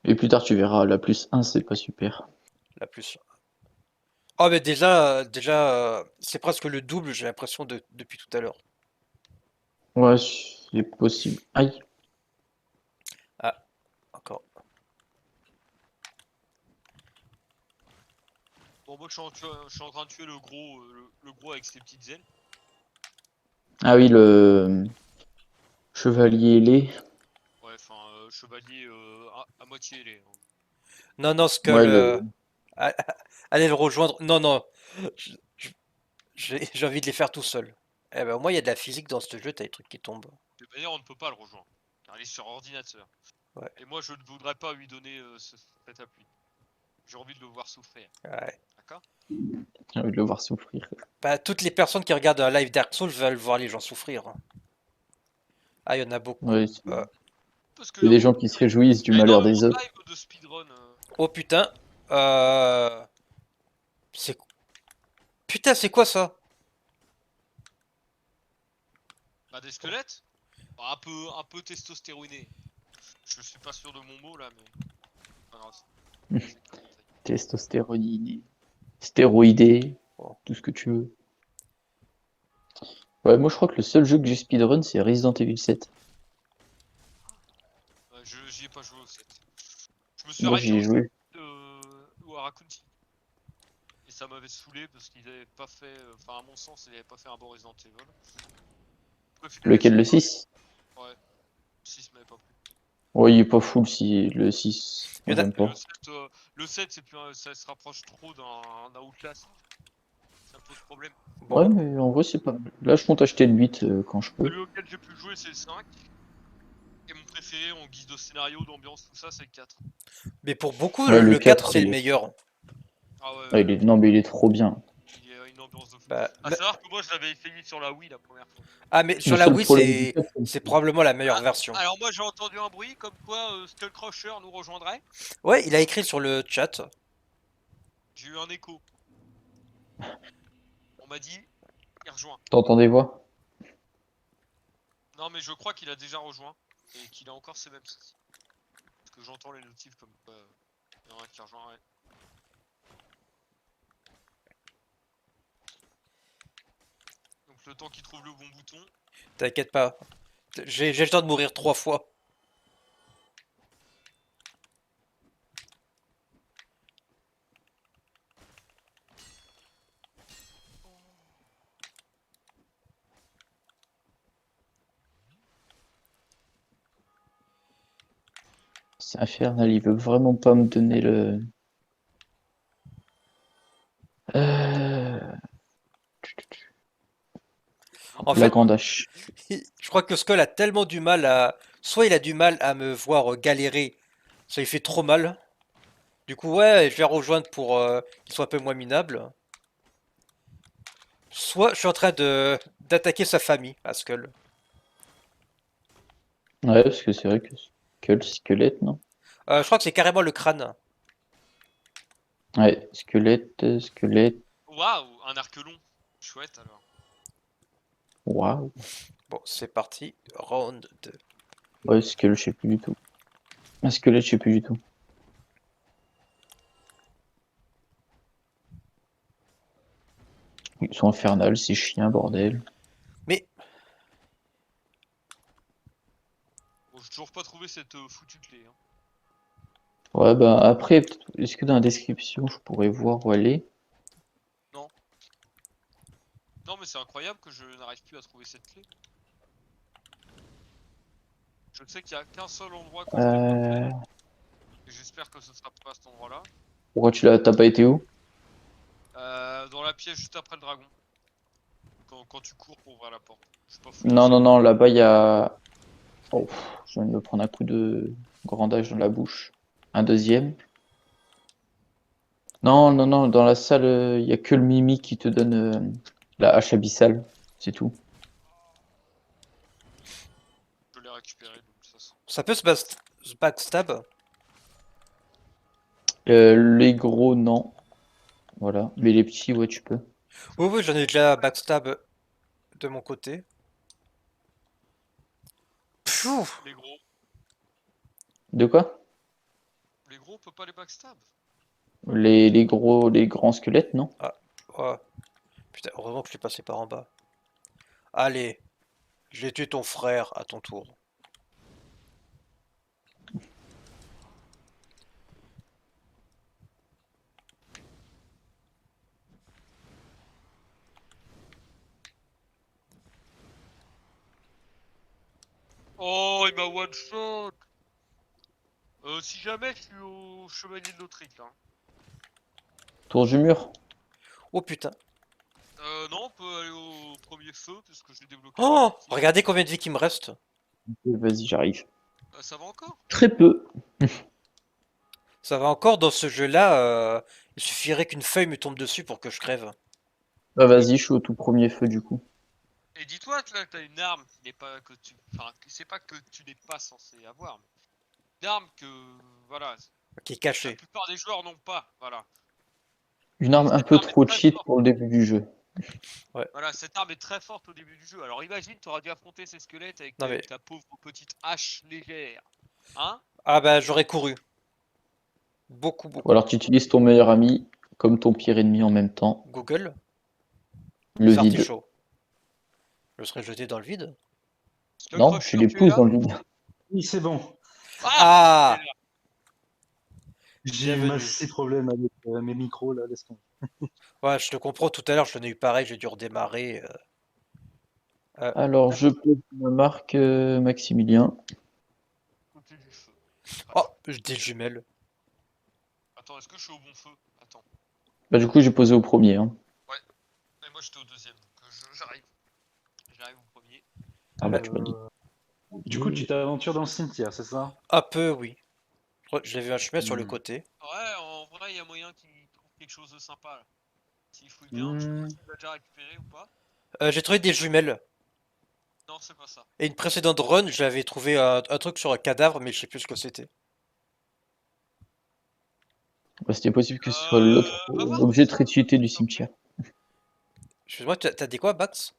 Et plus tard tu verras, la plus 1 c'est pas super. La plus. Oh mais déjà, c'est presque le double, j'ai l'impression depuis tout à l'heure. Ouais, c'est possible. Aïe. Ah, encore. Bon, moi je suis en train de tuer le gros, le gros avec ses petites ailes. Ah oui, le chevalier ailé. Ouais, enfin, chevalier à moitié ailé, hein. Non, non, Ouais, Skull, a- allez le rejoindre. Non, non, je- je- j'ai envie de les faire tout seul. Eh ben, au moins, il y a de la physique dans ce jeu, t'as des trucs qui tombent. De toute manière, on ne peut pas le rejoindre, car il est sur ordinateur. Ouais, Et moi, je ne voudrais pas lui donner cette appui. J'ai envie de le voir souffrir. ouais. D'accord? j'ai envie de le voir souffrir. Bah, toutes les personnes qui regardent un live Dark Souls veulent voir les gens souffrir. Ah, il y en a beaucoup. Ouais, Parce qu'il il y y a a des gens beaucoup, qui se réjouissent du il y a malheur énormément des de autres. live de speedrun. Oh putain. Euh... C'est... Putain, c'est quoi ça? Bah, des squelettes? Bah, un peu testostéroné. Je suis pas sûr de mon mot là, mais. Pas grave. C'est qu'un détail. Testostéronine, stéroïdé, Bon. tout ce que tu veux. Ouais, moi je crois que le seul jeu que j'ai speedrun c'est Resident Evil 7. Ouais, j'y ai pas joué au 7. Je me suis Moi arrêté j'y ai au 7 joué. ou à Raccoon City. Et ça m'avait saoulé parce qu'ils avaient pas fait. Enfin, à mon sens, ils avaient pas fait un bon Resident Evil. Je préférais Lequel, le Shadow. 6? Ouais, le 6 m'avait pas plu. Ouais, il est pas full si le 6. Il Moi y en a... j'aime Et pas. le 7 c'est plus ça se rapproche trop d'un Outlast. Ça me pose problème. Ouais, Bon. mais en vrai c'est pas mal. Là je compte acheter le 8 quand je peux. Celui auquel j'ai pu jouer, c'est le 5. Et mon préféré en guise de scénario, d'ambiance, tout ça, c'est le 4. Mais pour beaucoup, Ouais, le le 4, 4 c'est le il est... meilleur. Ah ouais, Ah, il est... Non mais il est trop bien. il y a une ambiance de fou. Bah, À savoir que moi, je l'avais essayé sur la Wii la première fois. ah, mais Le sur la seul Wii, problème du 4, c'est probablement la meilleure Ah, version. alors moi, j'ai entendu un bruit comme quoi Skullcrusher nous rejoindrait. Ouais, il a écrit sur le chat. J'ai eu un écho. On m'a dit, il rejoint. t'entends des voix? Non, mais je crois qu'il a déjà rejoint. Et qu'il a encore ces mêmes soucis. Parce que j'entends les notifs comme quoi il y en a un qui rejoint. Ouais. Donc le temps qu'il trouve le bon bouton. T'inquiète pas. J'ai le temps de mourir 3 fois. C'est infernal, il veut vraiment pas me donner le. Euh, En La fait, grande hache. je crois que Skull a tellement du mal à... Soit il a du mal à me voir galérer, ça lui fait trop mal. Du coup, ouais, je vais rejoindre pour qu'il soit un peu moins minable. Soit je suis en train de d'attaquer sa famille, à Skull. Ouais, parce que c'est vrai que le squelette, non? Je crois que c'est carrément le crâne. Ouais, squelette. Waouh, un arc long. Chouette alors. Waouh. Bon, c'est parti. Round 2. Ouais, squelette, je sais plus du tout. Un squelette, je sais plus du tout. Ils sont infernales, ces chiens, bordel. Mais, Bon, j'ai toujours pas trouvé cette foutue clé. Hein. Ouais, bah après, est-ce que dans la description, je pourrais voir où elle est? Non. Non, mais c'est incroyable que je n'arrive plus à trouver cette clé. Je sais qu'il y a qu'un seul endroit que je n'ai pas fait. Euh... Et j'espère que ce sera pas cet endroit-là. Pourquoi t'as pas été où? Dans la pièce juste après le dragon. Quand tu cours pour ouvrir la porte. Je suis pas fouillé Non, ici. non, non, là-bas, il y a. Oh, je viens de me prendre un coup de grandage dans la bouche. Un deuxième. Non, non, non, dans la salle, il y a que le Mimi qui te donne la hache abyssale. C'est tout. Je l'ai récupéré de toute façon. ça peut se backstab. Les gros, non. Voilà. Mais les petits, ouais, tu peux. Oui, oui, j'en ai déjà backstab de mon côté. Pfiou. Les gros. De quoi? Les gros, on peut pas les backstab. Les gros, les grands squelettes, non? Ah, ouais. Putain, heureusement que je suis passé par en bas. Allez, j'ai tué ton frère à ton tour. Oh, il m'a one shot. Si jamais je suis au chevalier de l'Autriche là. Tour du mur. Oh putain. Non, on peut aller au premier feu parce que je l'ai débloqué par Oh, l'ultime. regardez combien de vie qu'il me reste. Vas-y, j'arrive. Ça va encore? Très peu. Ça va encore dans ce jeu-là. Il suffirait qu'une feuille me tombe dessus pour que je crève. Bah, vas-y, je suis au tout premier feu du coup. Et dis-toi que là, t'as une arme qui n'est pas que tu. Enfin, c'est pas que tu n'es pas censé avoir, mais une arme que. Voilà. Qui est La caché. plupart des joueurs n'ont pas, voilà. Une arme un Cette peu arme est trop très cheat forte. pour le début du jeu. Voilà, cette arme est très forte au début du jeu. Alors imagine, t'auras dû affronter ces squelettes avec Non mais. ta pauvre petite hache légère. Hein? Ah bah j'aurais couru. Beaucoup, Ou beaucoup. alors tu utilises ton meilleur ami comme ton pire ennemi en même temps. Google, Le les vide. artichauts. Je serais jeté dans le vide. Non, tu les Tu es pousses là? dans le vide. Oui, c'est bon. Ah! Tu es Ah! là. J'ai eu Bienvenue. massif problème avec mes micros là, laisse tomber. Ouais, je te comprends, tout à l'heure j'en ai eu pareil, j'ai dû redémarrer. Alors, je pose ma marque Maximilien. Côté du feu. Oh, des jumelles. Attends, est-ce que je suis au bon feu? Attends. Bah, du coup, j'ai posé au premier. Hein. Mais moi j'étais au deuxième, donc j'arrive. J'arrive au premier. Ah bah, tu m'as dit. Du coup, tu t'aventures dans le cimetière, c'est ça? Un peu, oui. J'ai vu un chemin sur le Hmm. côté. Ouais, en vrai, il y a moyen qu'il trouve quelque chose de sympa là. S'il fouille bien, je sais Hmm. pas s'il l'a déjà récupéré ou pas. J'ai trouvé des jumelles. Non, c'est pas ça. Et une précédente run, j'avais trouvé un truc sur un cadavre, mais je sais plus ce que c'était. Bah, c'était possible que ce soit l'autre Va voir objet tes très armes, cheaté du s'il te plaît. cimetière. Excuse-moi, t'as dit quoi, Bax?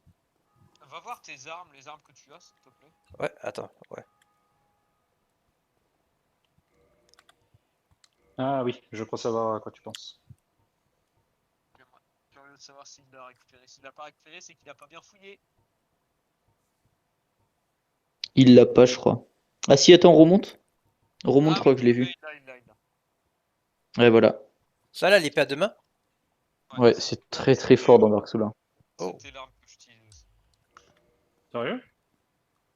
Va voir tes armes, les armes que tu as, s'il te plaît. Ouais, attends, ouais. Ah oui, je crois savoir à quoi tu penses. J'aimerais curieux de savoir s'il l'a récupéré. S'il l'a pas récupéré, c'est qu'il a pas bien fouillé. Il l'a pas, je crois. Ah si, attends, remonte. Remonte, Ah je oui, crois que je l'ai vu. il l'a. Ouais, voilà. Ça là, l'épée à deux mains? Ouais, c'est très très fort dans Dark Souls 1. Oh. C'était l'arme que j'utilisais aussi. Sérieux?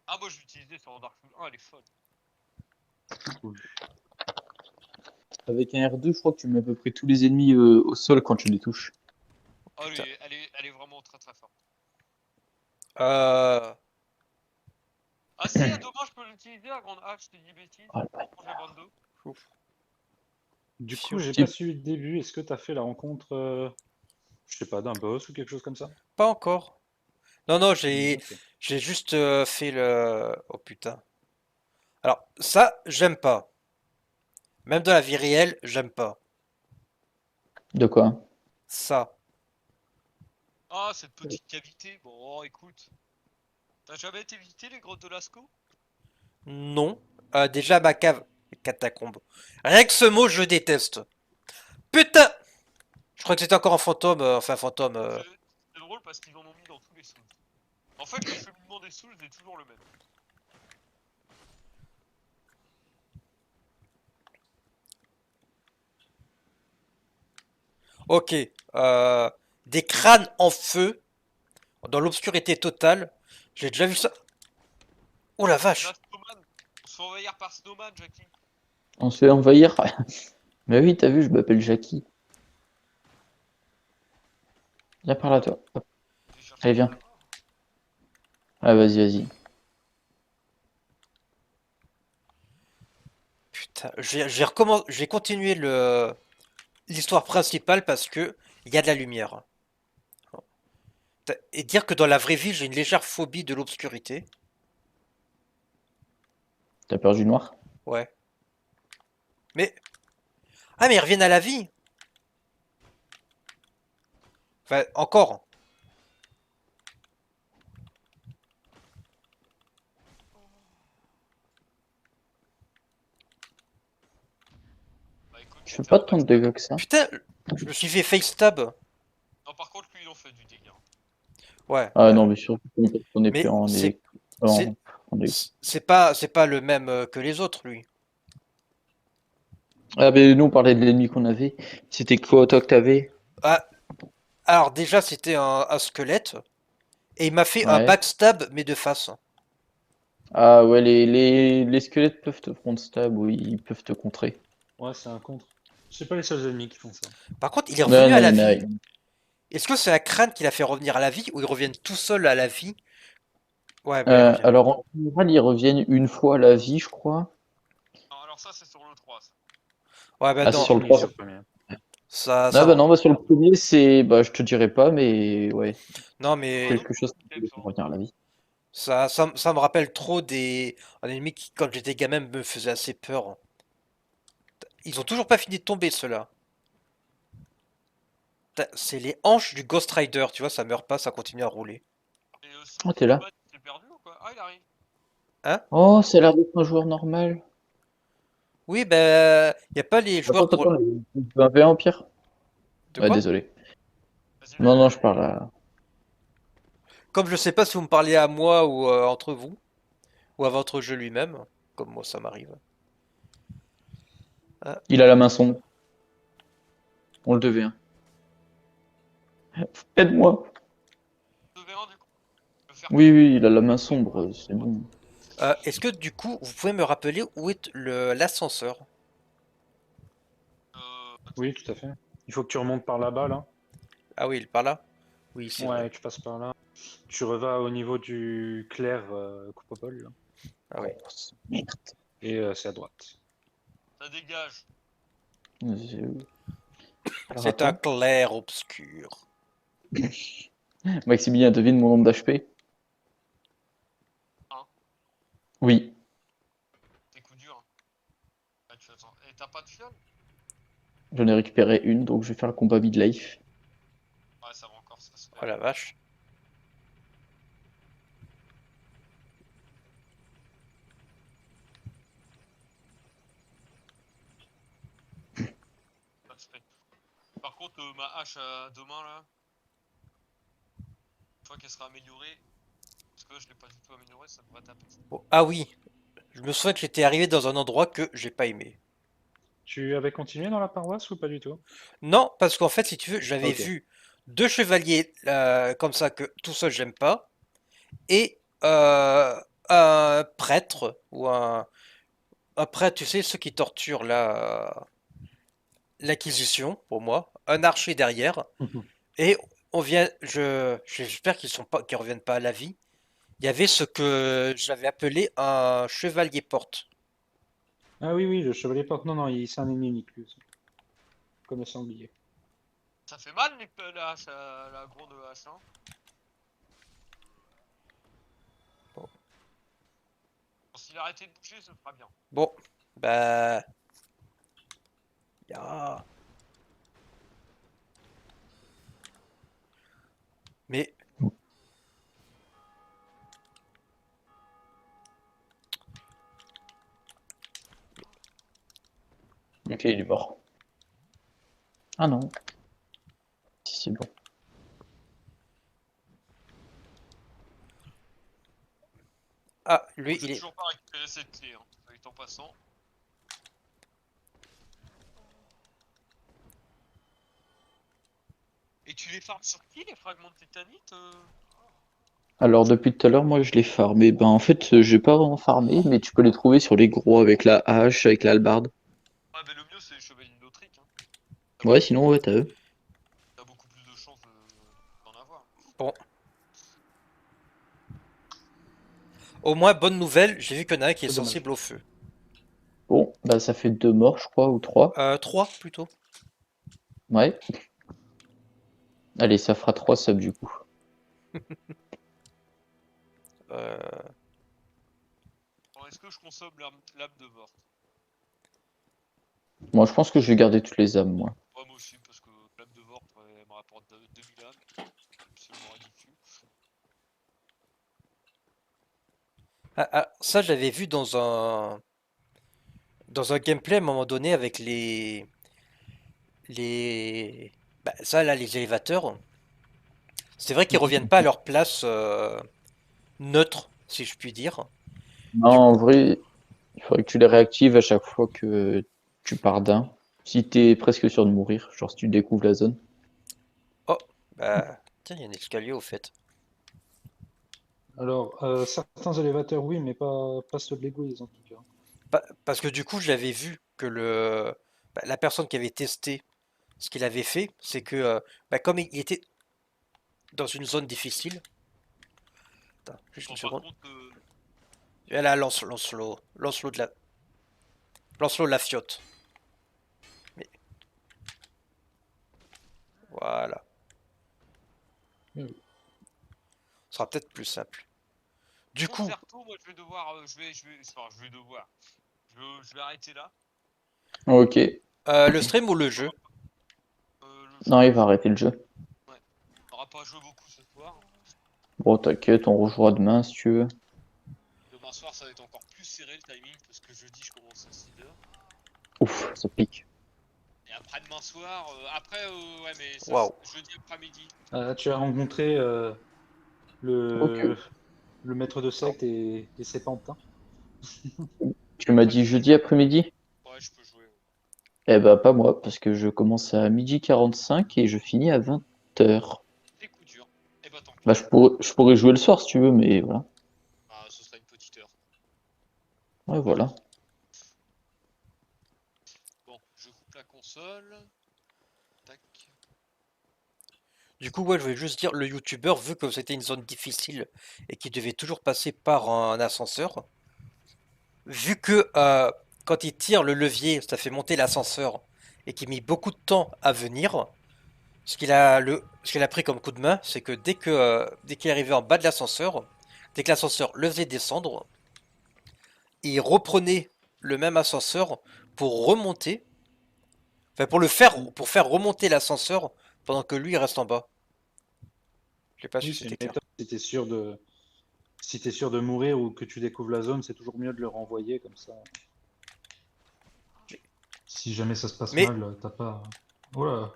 Ah, moi je l'utilisais sur Dark Souls 1, elle est folle. Avec un R2, je crois que tu mets à peu près tous les ennemis au sol quand tu les touches. Oh, Putain. elle est vraiment très très forte. Euh... Ah si, à demain je peux l'utiliser à grande hache, je t'ai dit bêtise. Oh, le J'ai Bando. Du coup, Fiu. j'ai Si. pas suivi le début. Est-ce que t'as fait la rencontre, je sais pas, d'un boss ou quelque chose comme ça? Pas encore. Non, non, j'ai Ok. j'ai juste fait le... Oh putain. Alors, ça, j'aime pas. Même dans la vie réelle, j'aime pas. De quoi? Ça. Ah, cette petite cavité. Bon, oh, écoute. T'as jamais été visiter les grottes de Lascaux? Non. Déjà, ma cave. Catacombe. Rien que ce mot, je déteste. Putain! Je crois que c'était encore un fantôme. Enfin, fantôme. C'est drôle parce qu'ils en ont mis dans tous les Souls. En fait, le cheminement des Souls est toujours le même. Ok. Des crânes en feu. Dans l'obscurité totale. J'ai déjà vu ça. Oh la Là, vache! Snowman. On se fait envahir par Snowman, Jackie. On se fait envahir. Mais oui, t'as vu, je m'appelle Jackie. Viens par là, toi. Hop. J'ai cherché Allez, le viens. savoir. Ah, vas-y, vas-y. Putain. Je vais continuer l'histoire principale parce que il y a de la lumière. Et dire que dans la vraie vie, j'ai une légère phobie de l'obscurité. T'as peur du noir? Ouais. Mais. Ah, mais ils reviennent à la vie! Enfin, encore. Bah écoute, Je fais c'était pas un tant de backstab. dégâts que ça. Putain, je me suis fait face stab. Non, par contre, lui, il en fait du dégât. Ouais. Ah non, mais surtout qu'on est plus Mais en c'est électro. c'est En électro. c'est pas le même que les autres, lui. Ah, mais nous, on parlait de l'ennemi qu'on avait. C'était quoi, toi, que t'avais? Ah, alors déjà, c'était un squelette et il m'a fait un Ouais. backstab mais de face. Ah, ouais, les squelettes peuvent te front stab, oui, ils peuvent te contrer. Ouais, c'est un contre. C'est pas les seuls ennemis qui font ça. Par contre, il est Non, revenu non, à il y la en a. vie. Est-ce que c'est un crâne qui l'a fait revenir à la vie ou ils reviennent tout seuls à la vie? Ouais, bah il revient. Alors, en général, ils reviennent une fois à la vie, je crois. Non, alors ça, c'est sur le 3, ça. Ouais, bah Ah, C'est c'est non, sur le fini 3. sur le premier. Ah, ça bah va. non, bah sur le premier, c'est. Bah, je te dirais pas, mais ouais. Non, Il y en a un mais autre Quelque chose qui qui peut sur le revenir à la vie. ça me rappelle trop des un ennemi qui, quand j'étais gamin, me faisait assez peur. Ils ont toujours pas fini de tomber, ceux-là. C'est les hanches du Ghost Rider, tu vois, ça meurt pas, ça continue à rouler. Et Oh, sinon, t'es là. Snowman, il s'est perdu ou quoi? Ah, il arrive. Hein? Oh, ça a l'air d'être un joueur normal. Oui, ben, y a pas les Attends, joueurs pour... attends, il veut un V1 au pire? De Ouais, quoi? désolé. Vas-y, Non, vas-y. non, je parle à. Comme je sais pas si vous me parlez à moi ou entre vous, ou à votre jeu lui-même, comme moi ça m'arrive. Ah, Il a la main sombre. On le devait, hein. Aide-moi. 2v1 du coup. Je peux faire Oui, oui, il a la main sombre, c'est bon. est-ce que du coup, vous pouvez me rappeler où est l'ascenseur? attends. Oui, tout à fait. Il faut que tu remontes par là-bas, là. Ah oui, il est par là? Oui, c'est Ouais, vrai. tu passes par là. Tu revas au niveau du clair Coupopole, là. Ah oui. Oh, merde. Et c'est à droite. Ça dégage. Alors C'est un attends. clair obscur. Maximilien, devine mon nombre d'HP? Hein. Oui. T'es coup dur. Ah, tu attends. Et t'as pas de fiole? J'en ai récupéré une, donc je vais faire le combat midlife. Ouais, ça va encore, ça se fait. Oh la vache. Ça se fait. Par contre, ma hache à deux mains là, je crois qu'elle sera améliorée. Parce que là, je l'ai pas du tout améliorée, ça devrait taper. Oh, ah oui, je me souviens que j'étais arrivé dans un endroit que j'ai pas aimé. Tu avais continué dans la paroisse ou pas du tout? Non, parce qu'en fait, si tu veux, j'avais Ok. vu deux chevaliers comme ça que tout seul j'aime pas, et un prêtre ou un Après, tu sais, ceux qui torturent l'Inquisition, pour moi, un archer derrière, et on vient, j'espère qu'ils reviennent pas à la vie. Il y avait ce que j'avais appelé un chevalier porte. Ah oui, oui, le chevalier porte. Non, non, c'est un ennemi unique, lui aussi. Comme le sanglier. Ça fait mal la hache, la gourde hache, hein. Bon, S'il arrêtait de bouger, ça fera bien. bon, bah, ya. Mais Ok, il est mort. Ah non, si c'est bon. ah, lui, J'ai il est. toujours pas récupéré cette clé, hein, avec en passant. Et tu les farmes sur qui, les fragments de tétanite Alors depuis tout à l'heure, moi je l'ai farmé. Ben en fait, j'ai pas vraiment farmé, mais tu peux les trouver sur les gros avec la hache, avec l'hallebarde. Ah, mais le mieux, c'est les chevaliers d'Autrique, hein. Ouais, sinon ouais, t'as eux. T'as beaucoup plus de chances d'en avoir. Bon. Au moins, bonne nouvelle, j'ai vu qu'il y en a un qui est C'est dommage. sensible au feu. Bon, bah ça fait 2 morts, je crois, ou 3. 3 plutôt. Ouais. Allez, ça fera 3 subs du coup. Euh, Bon, est-ce que je consomme l'âme de mort? Moi je pense que je vais garder toutes les âmes, moi. Ouais, moi aussi, parce que l'âme de mort, elle me rapporte 2000 âmes. Absolument ridicule. ça, je l'avais vu dans un gameplay à un moment donné avec les, bah, ça là, les élévateurs. C'est vrai qu'ils reviennent pas à leur place neutre, si je puis dire. Non, Du en coup, vrai, il faudrait que tu les réactives à chaque fois que tu pars d'un. Si t'es presque sûr de mourir, genre si tu découvres la zone. oh, bah, tiens, il y a un escalier au fait. Alors, certains élévateurs, oui, mais pas ceux de l'église, en tout cas. Parce que du coup, j'avais vu que la personne qui avait testé ce qu'il avait fait, c'est que bah, comme il était dans une zone difficile. Attends, juste une Bon, par seconde. contre, Et là, Lancelot de la fiotte. Mais voilà, Oui. ce sera peut-être plus simple. Du coup, Concerto, moi je vais devoir. Enfin, je vais devoir. Je vais arrêter là. Ok. le stream ou le jeu? Le jeu. Non, il va arrêter le jeu. Ouais. On aura pas joué beaucoup ce soir. Bon, t'inquiète, on rejouera demain si tu veux. Demain soir, ça va être encore plus serré le timing parce que jeudi, je commence à 6h. Ouf, ça pique. Et après demain soir, ouais, mais ça, Waouh. jeudi après-midi. Tu as rencontré Ok. le, le maître de secte et ses pantins. Tu m'as dit jeudi après-midi? Ouais, je peux jouer. Ouais. Eh bah pas moi, parce que je commence à 12h45 et je finis à 20h. C'est coup dur. Et bah tant pis. Bah je pourrais jouer le soir si tu veux, mais voilà. Ah, ce sera une petite heure. Ouais, voilà. Bon, je coupe la console. Tac. Du coup, ouais, je voulais juste dire, le youtubeur, vu que c'était une zone difficile et qu'il devait toujours passer par un ascenseur, vu que quand il tire le levier, ça fait monter l'ascenseur et qu'il mit beaucoup de temps à venir, ce qu'il a pris comme coup de main, c'est que dès qu'il est arrivé en bas de l'ascenseur, dès que l'ascenseur le faisait descendre, il reprenait le même ascenseur pour remonter, enfin pour faire remonter l'ascenseur pendant que lui il reste en bas. Je sais pas si Oui, c'est une c'était clair. méthode. Si t'es sûr de mourir ou que tu découvres la zone, c'est toujours mieux de le renvoyer comme ça. Si jamais ça se passe Mais mal, t'as pas. Oh là,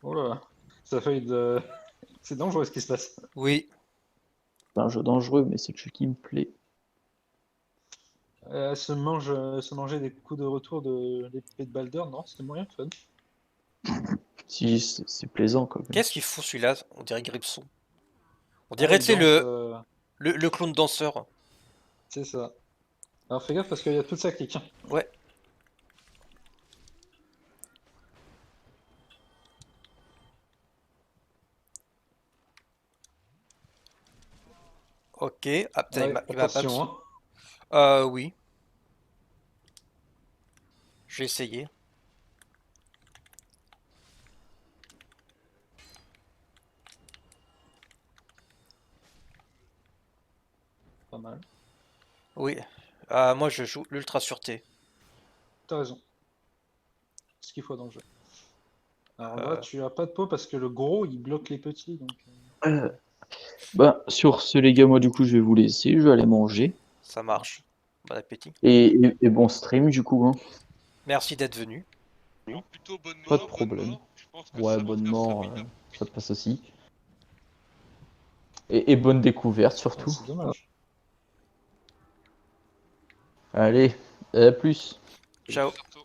oh là, ça fait de. C'est dangereux ce qui se passe. oui, C'est un jeu dangereux, mais c'est le jeu qui me plaît. Se manger des coups de retour de l'épée de Balder, non, c'était moyen fun. Si, c'est plaisant quand même. qu'est-ce qu'il fout celui-là? On dirait Gripson. On Ah, dirait, il tu sais, danse. le clown danseur. C'est ça. Alors fais gaffe parce qu'il y a tout ça clique. Ouais. Ok. Ah putain, Ouais, il m'a pas attention, dessus. hein. Oui. Je vais essayer. Pas mal. Oui. Moi, je joue l'ultra sûreté. T'as raison. C'est ce qu'il faut dans le jeu. Alors là, Euh, tu as pas de peau parce que le gros, il bloque les petits. Donc... Bah, sur ce, les gars, moi, du coup, je vais vous laisser. Je vais aller manger. Ça marche. Bon appétit. Et bon stream, du coup, hein. Merci d'être venu. Alors plutôt bonne Pas de mort, bonne problème. mort. Je pense que Ouais, ça va bonne faire ça mort, winner. ça passe aussi. Et bonne découverte, Ah, surtout. c'est dommage. Allez, à plus. Ciao. Surtout.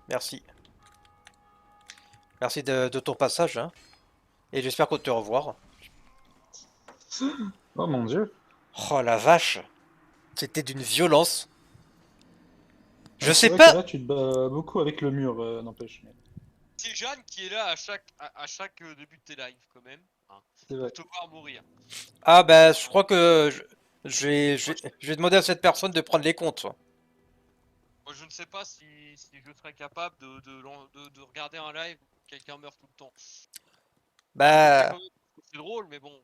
Merci. Merci de ton passage, hein. Et j'espère qu'on te revoir. Oh mon dieu. Oh la vache. C'était d'une violence. Je Ouais, c'est sais vrai que pas. là, tu te bats beaucoup avec le mur, n'empêche. Mais C'est Jeanne qui est là à chaque début de tes lives quand même. Hein, c'est vrai. pour te voir mourir. Ah bah, je crois que je vais demander à cette personne de prendre les comptes. Moi je ne sais pas si je serais capable de regarder un live où quelqu'un meurt tout le temps. Je le ferais Bah, quand même parce que c'est drôle, mais bon.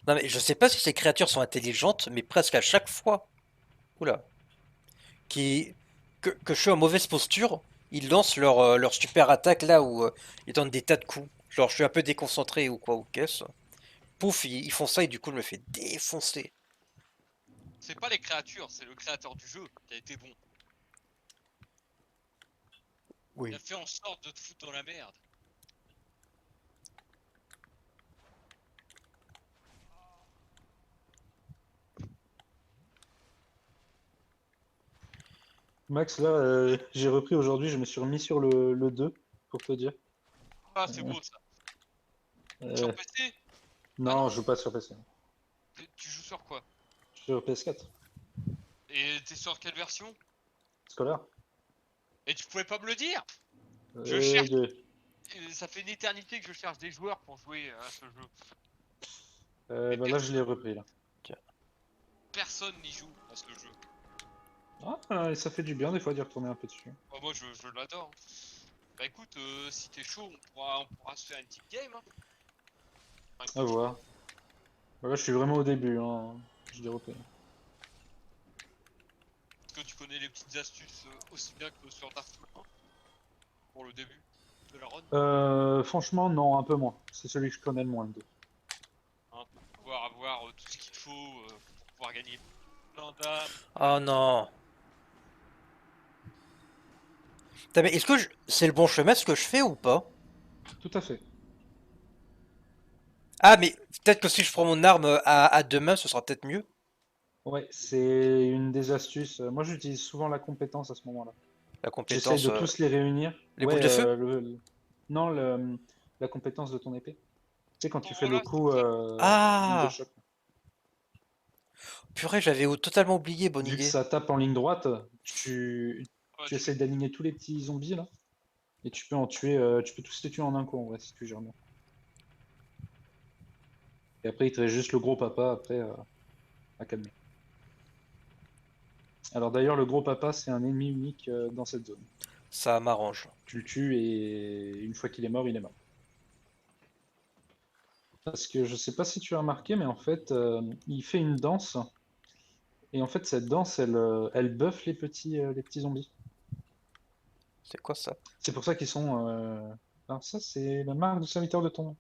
non mais je sais pas si ces créatures sont intelligentes, mais presque à chaque fois, oula, qui que je suis en mauvaise posture, ils lancent leur super attaque là où ils donnent des tas de coups. Genre je suis un peu déconcentré ou quoi ou qu'est-ce. Pouf, ils font ça et du coup je me fais défoncer. C'est pas les créatures, c'est le créateur du jeu qui a été bon. Il a Oui. fait en sorte de te foutre dans la merde. Max, là, j'ai repris aujourd'hui, je me suis remis sur le 2, pour te dire. Ah, c'est beau ça. Sur Euh, PC? Ah non, non, je joue pas sur PC. tu joues sur quoi? Je suis sur PS4, Et t'es sur quelle version? scolaire. Et tu pouvais pas me le dire? Je Euh, cherche. de- Ça fait une éternité que je cherche des joueurs pour jouer à ce jeu. Mais bah là, je l'ai repris, là. personne n'y joue à ce jeu. Ah, et ça fait du bien, des fois, d'y retourner un peu dessus. Oh, moi je l'adore. Bah écoute, si t'es chaud, on pourra se faire une petite game. Hein. Enfin, À voir. Voilà, je suis vraiment au début, hein. Je l'ai repris. est-ce que tu connais les petites astuces aussi bien que sur Dark Souls 1 pour le début de la run? Franchement, non, un peu moins. C'est celui que je connais le moins, le 2. Hein, pour pouvoir avoir tout ce qu'il faut pour pouvoir gagner plein d'âmes. Oh non. Putain, mais est-ce que c'est le bon chemin ce que je fais ou pas? Tout à fait. Ah mais peut-être que si je prends mon arme à deux mains, ce sera peut-être mieux. Ouais, c'est une des astuces. Moi, j'utilise souvent la compétence à ce moment-là. La J'essaye compétence, de tous les réunir. les boules Ouais, de feu? non, la compétence de ton épée. Tu sais, quand tu Bon fais le voilà, coup ligne de Ah! choc. Purée, j'avais totalement oublié, bonne Vu que idée. ça tape en ligne droite, tu, ouais, tu essayes d'aligner tous les petits zombies là. Et tu peux en tuer, tu peux tous les tuer en un coup en vrai si tu gères bien. Et après, il te reste juste le gros papa après à calmer. Alors d'ailleurs, le gros papa, c'est un ennemi unique dans cette zone. Ça m'arrange. Tu le tues et une fois qu'il est mort, il est mort. Parce que je sais pas si tu as remarqué, mais en fait, il fait une danse. Et en fait, cette danse, elle buff les petits zombies. C'est quoi ça? C'est pour ça qu'ils sont. Alors ça, c'est la marque du serviteur de ton nom.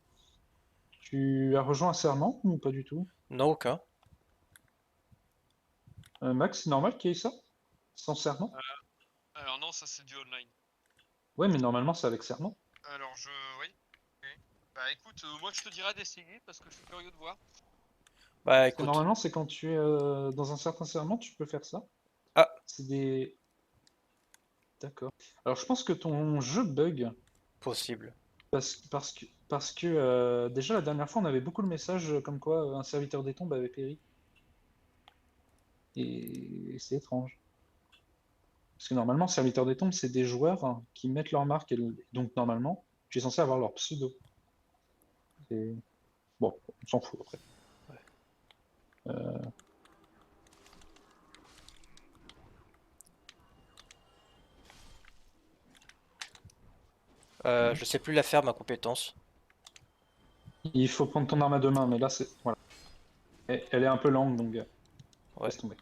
Tu as rejoint un serment ou pas du tout? Non, aucun. Max, c'est normal qu'il y ait ça? Sans serment? alors non, ça c'est du online. Ouais, mais normalement, c'est avec serment. Alors oui. Oui. Bah écoute, moi je te dirais d'essayer parce que je suis curieux de voir. Bah Parce que écoute. normalement, c'est quand tu es dans un certain serment, tu peux faire ça. Ah, C'est des. D'accord. Alors, je pense que ton jeu bug. Possible. Parce que déjà la dernière fois on avait beaucoup le message comme quoi un serviteur des tombes avait péri. Et c'est étrange. Parce que normalement, serviteur des tombes, c'est des joueurs qui mettent leur marque. Donc normalement, tu es censé avoir leur pseudo. C'est- Bon, on s'en fout après. Euh, Je sais plus la faire, ma compétence. il faut prendre ton arme à deux mains, mais là, c'est voilà. Elle est un peu lente, donc Ouais. laisse tomber.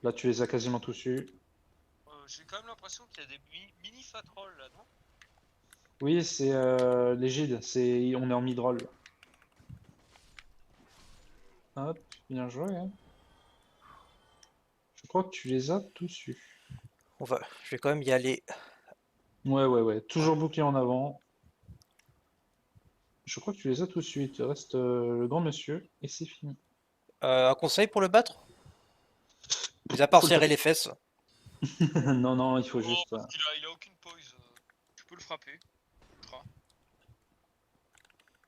Là, tu les as quasiment tous eus. J'ai quand même l'impression qu'il y a des mini fat rolls là, non? Oui, c'est l'égide. On est en mid-roll. Hop, bien joué, hein. Je crois que tu les as tous eus. Je vais quand même y aller. Ouais, ouais, ouais. Toujours bouclier en avant. Je crois que tu les as tous eus. Il te reste le grand monsieur et c'est fini. Un conseil pour le battre? Mis à part Faut le serrer taper. les fesses. Non, non, il faut Oh, juste. parce qu'il a aucune poise. Tu peux le frapper. Ultra.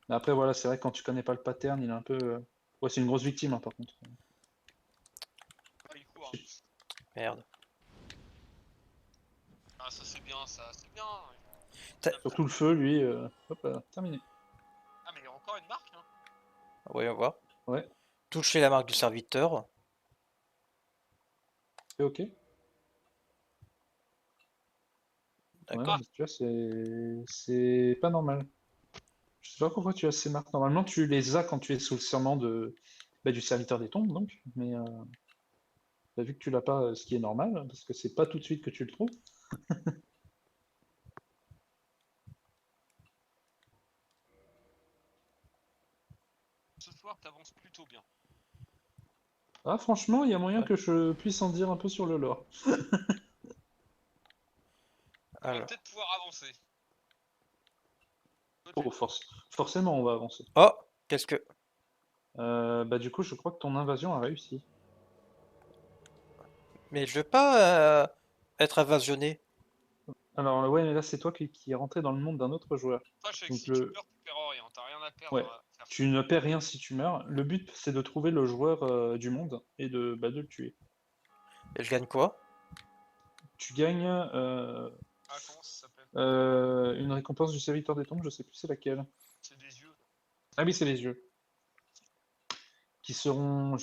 Mais après, voilà, c'est vrai que quand tu connais pas le pattern, il est un peu. Ouais, c'est une grosse victime, hein, par contre. Ah, il court. Je- Merde. Ah, ça c'est bien, ça, c'est bien. T'as- Surtout le feu, lui. Hop là, terminé. Ah, mais il y a encore une marque, hein. Voyons voir. Ouais, Toucher la marque du serviteur. c'est ok. Ouais, D'accord. mais tu vois, c'est pas normal. Je sais pas pourquoi tu as ces marques. Normalement, tu les as quand tu es sous le serment du serviteur des tombes, donc. Mais bah, vu que tu l'as pas, ce qui est normal, parce que c'est pas tout de suite que tu le trouves. Ce soir, t'avances plutôt bien. Ah, franchement, il y a moyen Ouais. que je puisse en dire un peu sur le lore. On va Alors. peut-être pouvoir avancer. Toi, Oh, forcément, on va avancer. Oh, qu'est-ce que... Bah, du coup, je crois que ton invasion a réussi. Mais je veux pas être invasionné. Alors, ouais, mais là, c'est toi qui est rentré dans le monde d'un autre joueur. sache que Donc, si tu meurs, tu perds rien. T'as rien à perdre ouais, à faire ça. tu ne perds rien si tu meurs. Le but, c'est de trouver le joueur du monde et de le tuer. Et je gagne quoi? Tu gagnes Ah, comment ça s'appelle? une récompense du serviteur des tombes, je sais plus c'est laquelle. C'est des yeux. Ah oui, c'est les yeux. Qui seront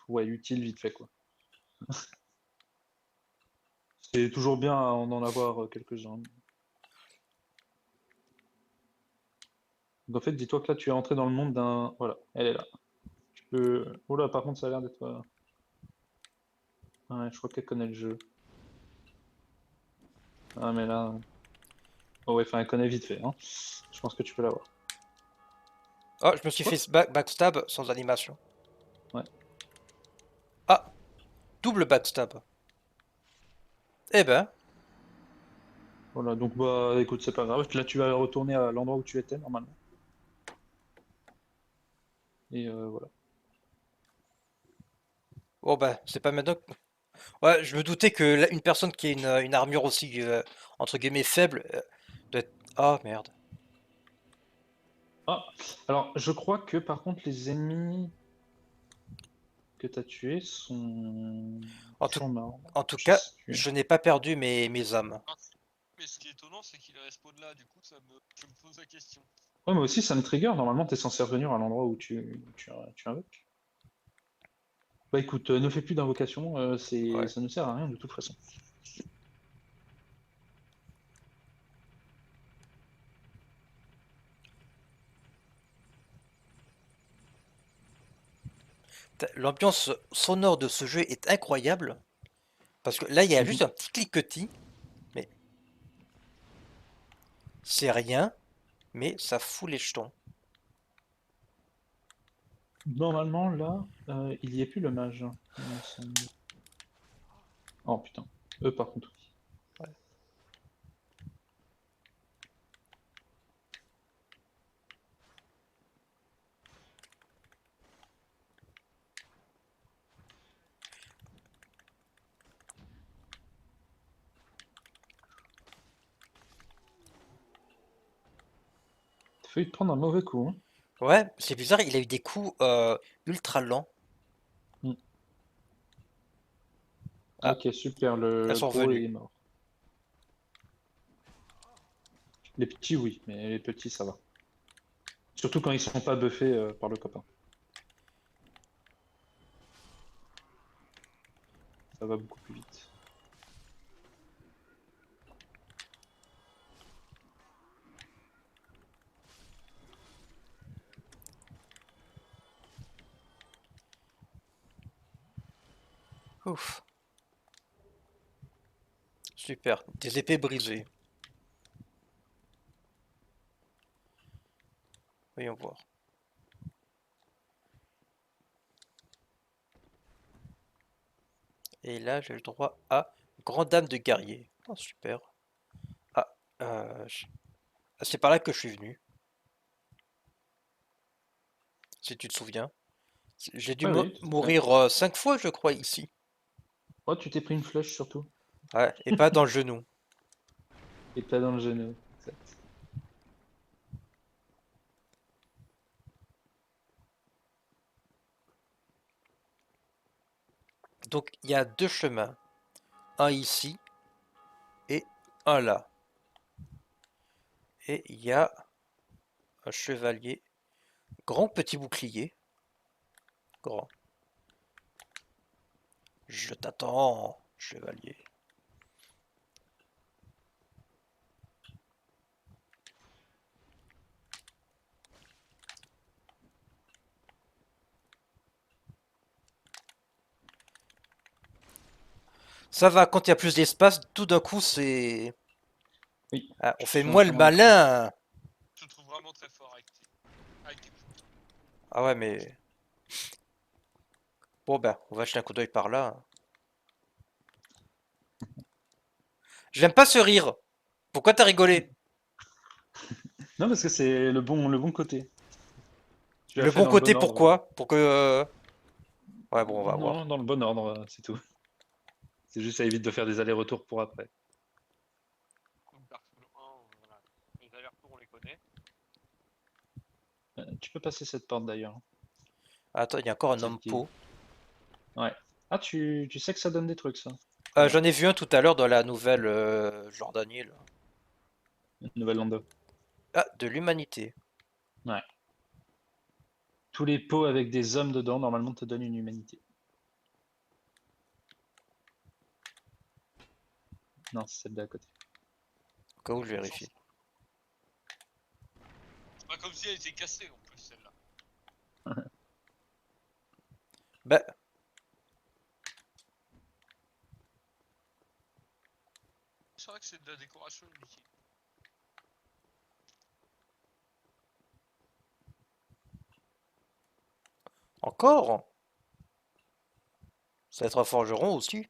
ouais, utiles vite fait, quoi. C'est toujours bien à en avoir quelques-uns. Donc, en fait, dis-toi que là, tu es entré dans le monde d'un. Voilà, elle est là. Tu peux. Oh là, par contre, ça a l'air d'être. Ouais, je crois qu'elle connaît le jeu. Ah, mais là. Oh, ouais, enfin, elle connaît vite fait, hein. Je pense que tu peux l'avoir. Oh, je me suis Hop, fait backstab sans animation. ouais. Ah, double backstab. Eh ben, Voilà, donc, bah, écoute, c'est pas grave. Là, tu vas retourner à l'endroit où tu étais, normalement. Et voilà. oh bah, c'est pas maintenant. Ouais, je me doutais que une personne qui a une armure aussi, entre guillemets, faible, doit être... Oh, merde. Ah, alors, je crois que, par contre, les ennemis que tu as tués En tout, sont morts. en tout Je cas, sais plus. je n'ai pas perdu mes âmes. Ah, mais ce qui est étonnant, c'est qu'il respawn là. Du coup, je me pose la question. Ouais, moi aussi, ça me trigger. Normalement, tu es censé revenir à l'endroit où tu invoques. Bah écoute, ne fais plus d'invocation, Ouais. ça ne sert à rien de toute façon. L'ambiance sonore de ce jeu est incroyable. Parce que là, il y a juste Mhm. un petit cliquetis, mais c'est rien, mais ça fout les jetons. Normalement, là, il n'y a plus le mage, hein, il me semble. Oh putain. Eux, par contre, oui. Ouais. failli te prendre un mauvais coup. Hein. Ouais, c'est bizarre, il a eu des coups ultra lents. Ah, Ok, super, elles le sont gros revenues. est mort. Les petits, oui, mais les petits, ça va. Surtout quand ils sont pas buffés par le copain. Ça va beaucoup plus vite. Ouf, super. Des épées brisées. Voyons voir. Et là, j'ai le droit à Grande Dame de Guerrier. Oh, super. Ah, ah, c'est par là que je suis venu, si tu te souviens. J'ai dû Ouais, oui, tout à fait. mourir 5 fois, je crois, ici. Oh, tu t'es pris une flèche surtout. Ouais, et pas dans le genou. Et pas dans le genou. Exact. Donc, il y a deux chemins. Un ici et un là. Et il y a un chevalier. Grand petit bouclier. Grand. Je t'attends, chevalier. Ça va, quand il y a plus d'espace, tout d'un coup, c'est... Oui, Ah, on je fait suis moins le entièrement d'accord. malin. Je te trouve vraiment très fort avec tes coups. Ah ouais, mais... Bon ben, on va jeter un coup d'œil par là. J'aime pas ce rire. Pourquoi t'as rigolé? Non, parce que c'est le bon côté. Tu l'as Le fait bon dans le côté, bon ordre. pourquoi? Pour que... Ouais, bon, on va Non, voir. dans le bon ordre, c'est tout. C'est juste ça évite de faire des allers-retours pour après. Donc Dark Souls 1, voilà. Les allers-retours, on les connaît. Tu peux passer cette porte d'ailleurs. Attends, il y a encore un Celle homme qui... pot. Ouais. Ah, tu sais que ça donne des trucs, ça. Très bien. J'en ai vu un tout à l'heure dans la nouvelle Jordanie, là. Nouvelle Lando. Ah, de l'humanité. Ouais. Tous les pots avec des hommes dedans, normalement, te donnent une humanité. Non, c'est celle d'à côté. Au cas où je vérifie. C'est pas comme si elle était cassée en plus, celle-là. Bah, C'est vrai que c'est de la décoration inutile. encore? Ça va être un forgeron aussi.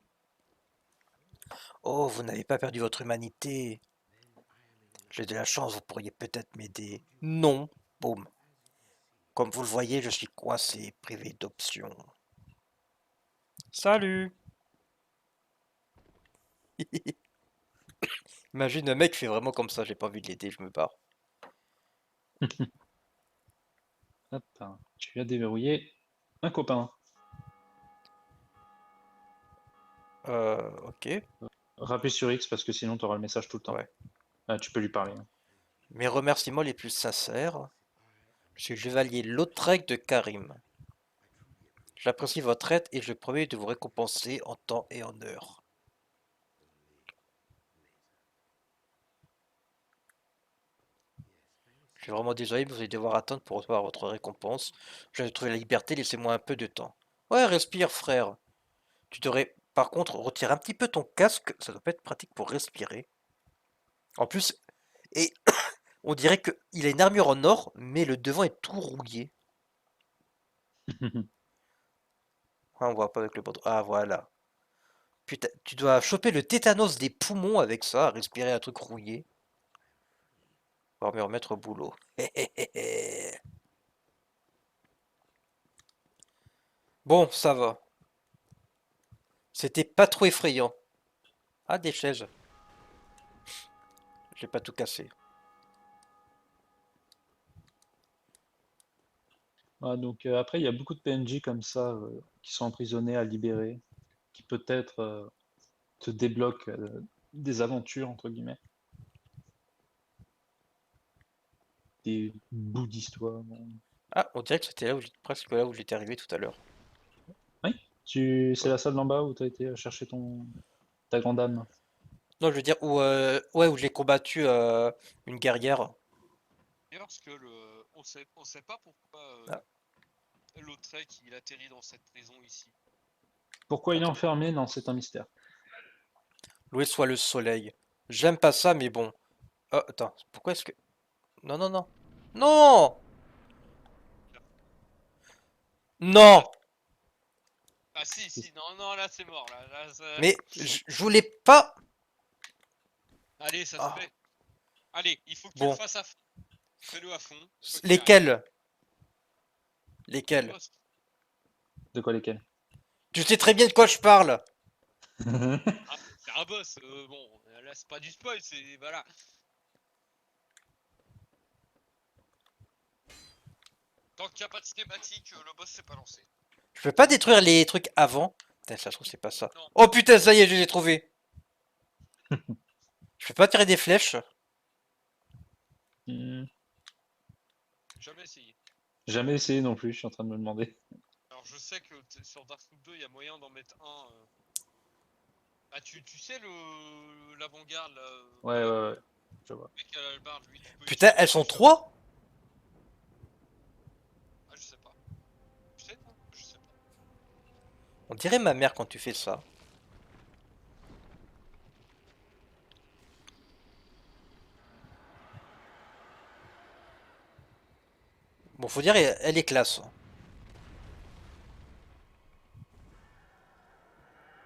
Oh, vous n'avez pas perdu votre humanité. J'ai de la chance, vous pourriez peut-être m'aider. Non. Boum. Comme vous le voyez, je suis coincé, privé d'options. Salut. Imagine un mec fait vraiment comme ça, j'ai pas envie de l'aider, je me barre. Hop, tu as déverrouillé un copain. Ok. Rappuie sur X parce que sinon tu auras le message tout le temps. Ouais. Ah, tu peux lui parler. Hein. Mes remerciements les plus sincères. Je suis le chevalier Lautrec de Karim. J'apprécie votre aide et je promets de vous récompenser en temps et en heure. Je suis vraiment désolé, mais vous allez devoir attendre pour recevoir votre récompense. Je viens de trouver la liberté, laissez-moi un peu de temps. Ouais, respire, frère. Tu devrais, par contre, retirer un petit peu ton casque, ça doit pas être pratique pour respirer. En plus, et on dirait qu'il a une armure en or, mais le devant est tout rouillé. Ah, on voit pas avec le bandeau. Ah, voilà. Putain, tu dois choper le tétanos des poumons avec ça, respirer un truc rouillé. On va me remettre au boulot. Bon, ça va. C'était pas trop effrayant. Ah, des chaises. J'ai pas tout cassé. Ah, donc après, il y a beaucoup de PNJ comme ça qui sont emprisonnés à libérer, qui peut-être te débloquent des aventures, entre guillemets, des bouts d'histoire. Ah, on dirait que c'était là où presque là où j'étais arrivé tout à l'heure. Oui, c'est la salle d'en bas où tu as été chercher ta grande âme. Non, je veux dire où, ouais, où j'ai combattu une guerrière. D'ailleurs, parce que on sait pas pourquoi Ah, Lautrec il atterrit dans cette prison ici. Pourquoi il est attends. enfermé? Non, c'est un mystère. Loué soit le soleil. J'aime pas ça, mais bon. Oh, attends, pourquoi est-ce que... Non, non, non. Non! Non! Ah si, si, non, non, là c'est mort, là, Mais je voulais pas... Allez, ça se Ah, fait. Allez, il faut que tu le bon. fasses à fond. Fais-le à fond, quoi qu'il arrive. Lesquels? Le Lesquels? boss. De quoi lesquels? Tu sais très bien de quoi je parle. Ah, c'est un boss, bon, là c'est pas du spoil, c'est... Voilà. Tant qu'il n'y a pas de cinématique, le boss s'est pas lancé. Je peux pas détruire les trucs avant. Putain, ça se trouve, c'est pas ça. Non, Oh putain, ça y est, je les ai trouvés. Je peux pas tirer des flèches. Hmm, jamais essayé. Jamais essayé non plus, je suis en train de me demander. Alors je sais que sur Dark Souls 2, il y a moyen d'en mettre un... Ah, tu sais l'avant-garde, là, Ouais, ouais, ouais, je vois. le mec à l'albarde, lui, tu peux Putain, utiliser elles une sont flèche. 3. Ah, je sais pas. Tu sais, toi? Je sais pas. On dirait ma mère quand tu fais ça. Bon, faut dire, elle est classe.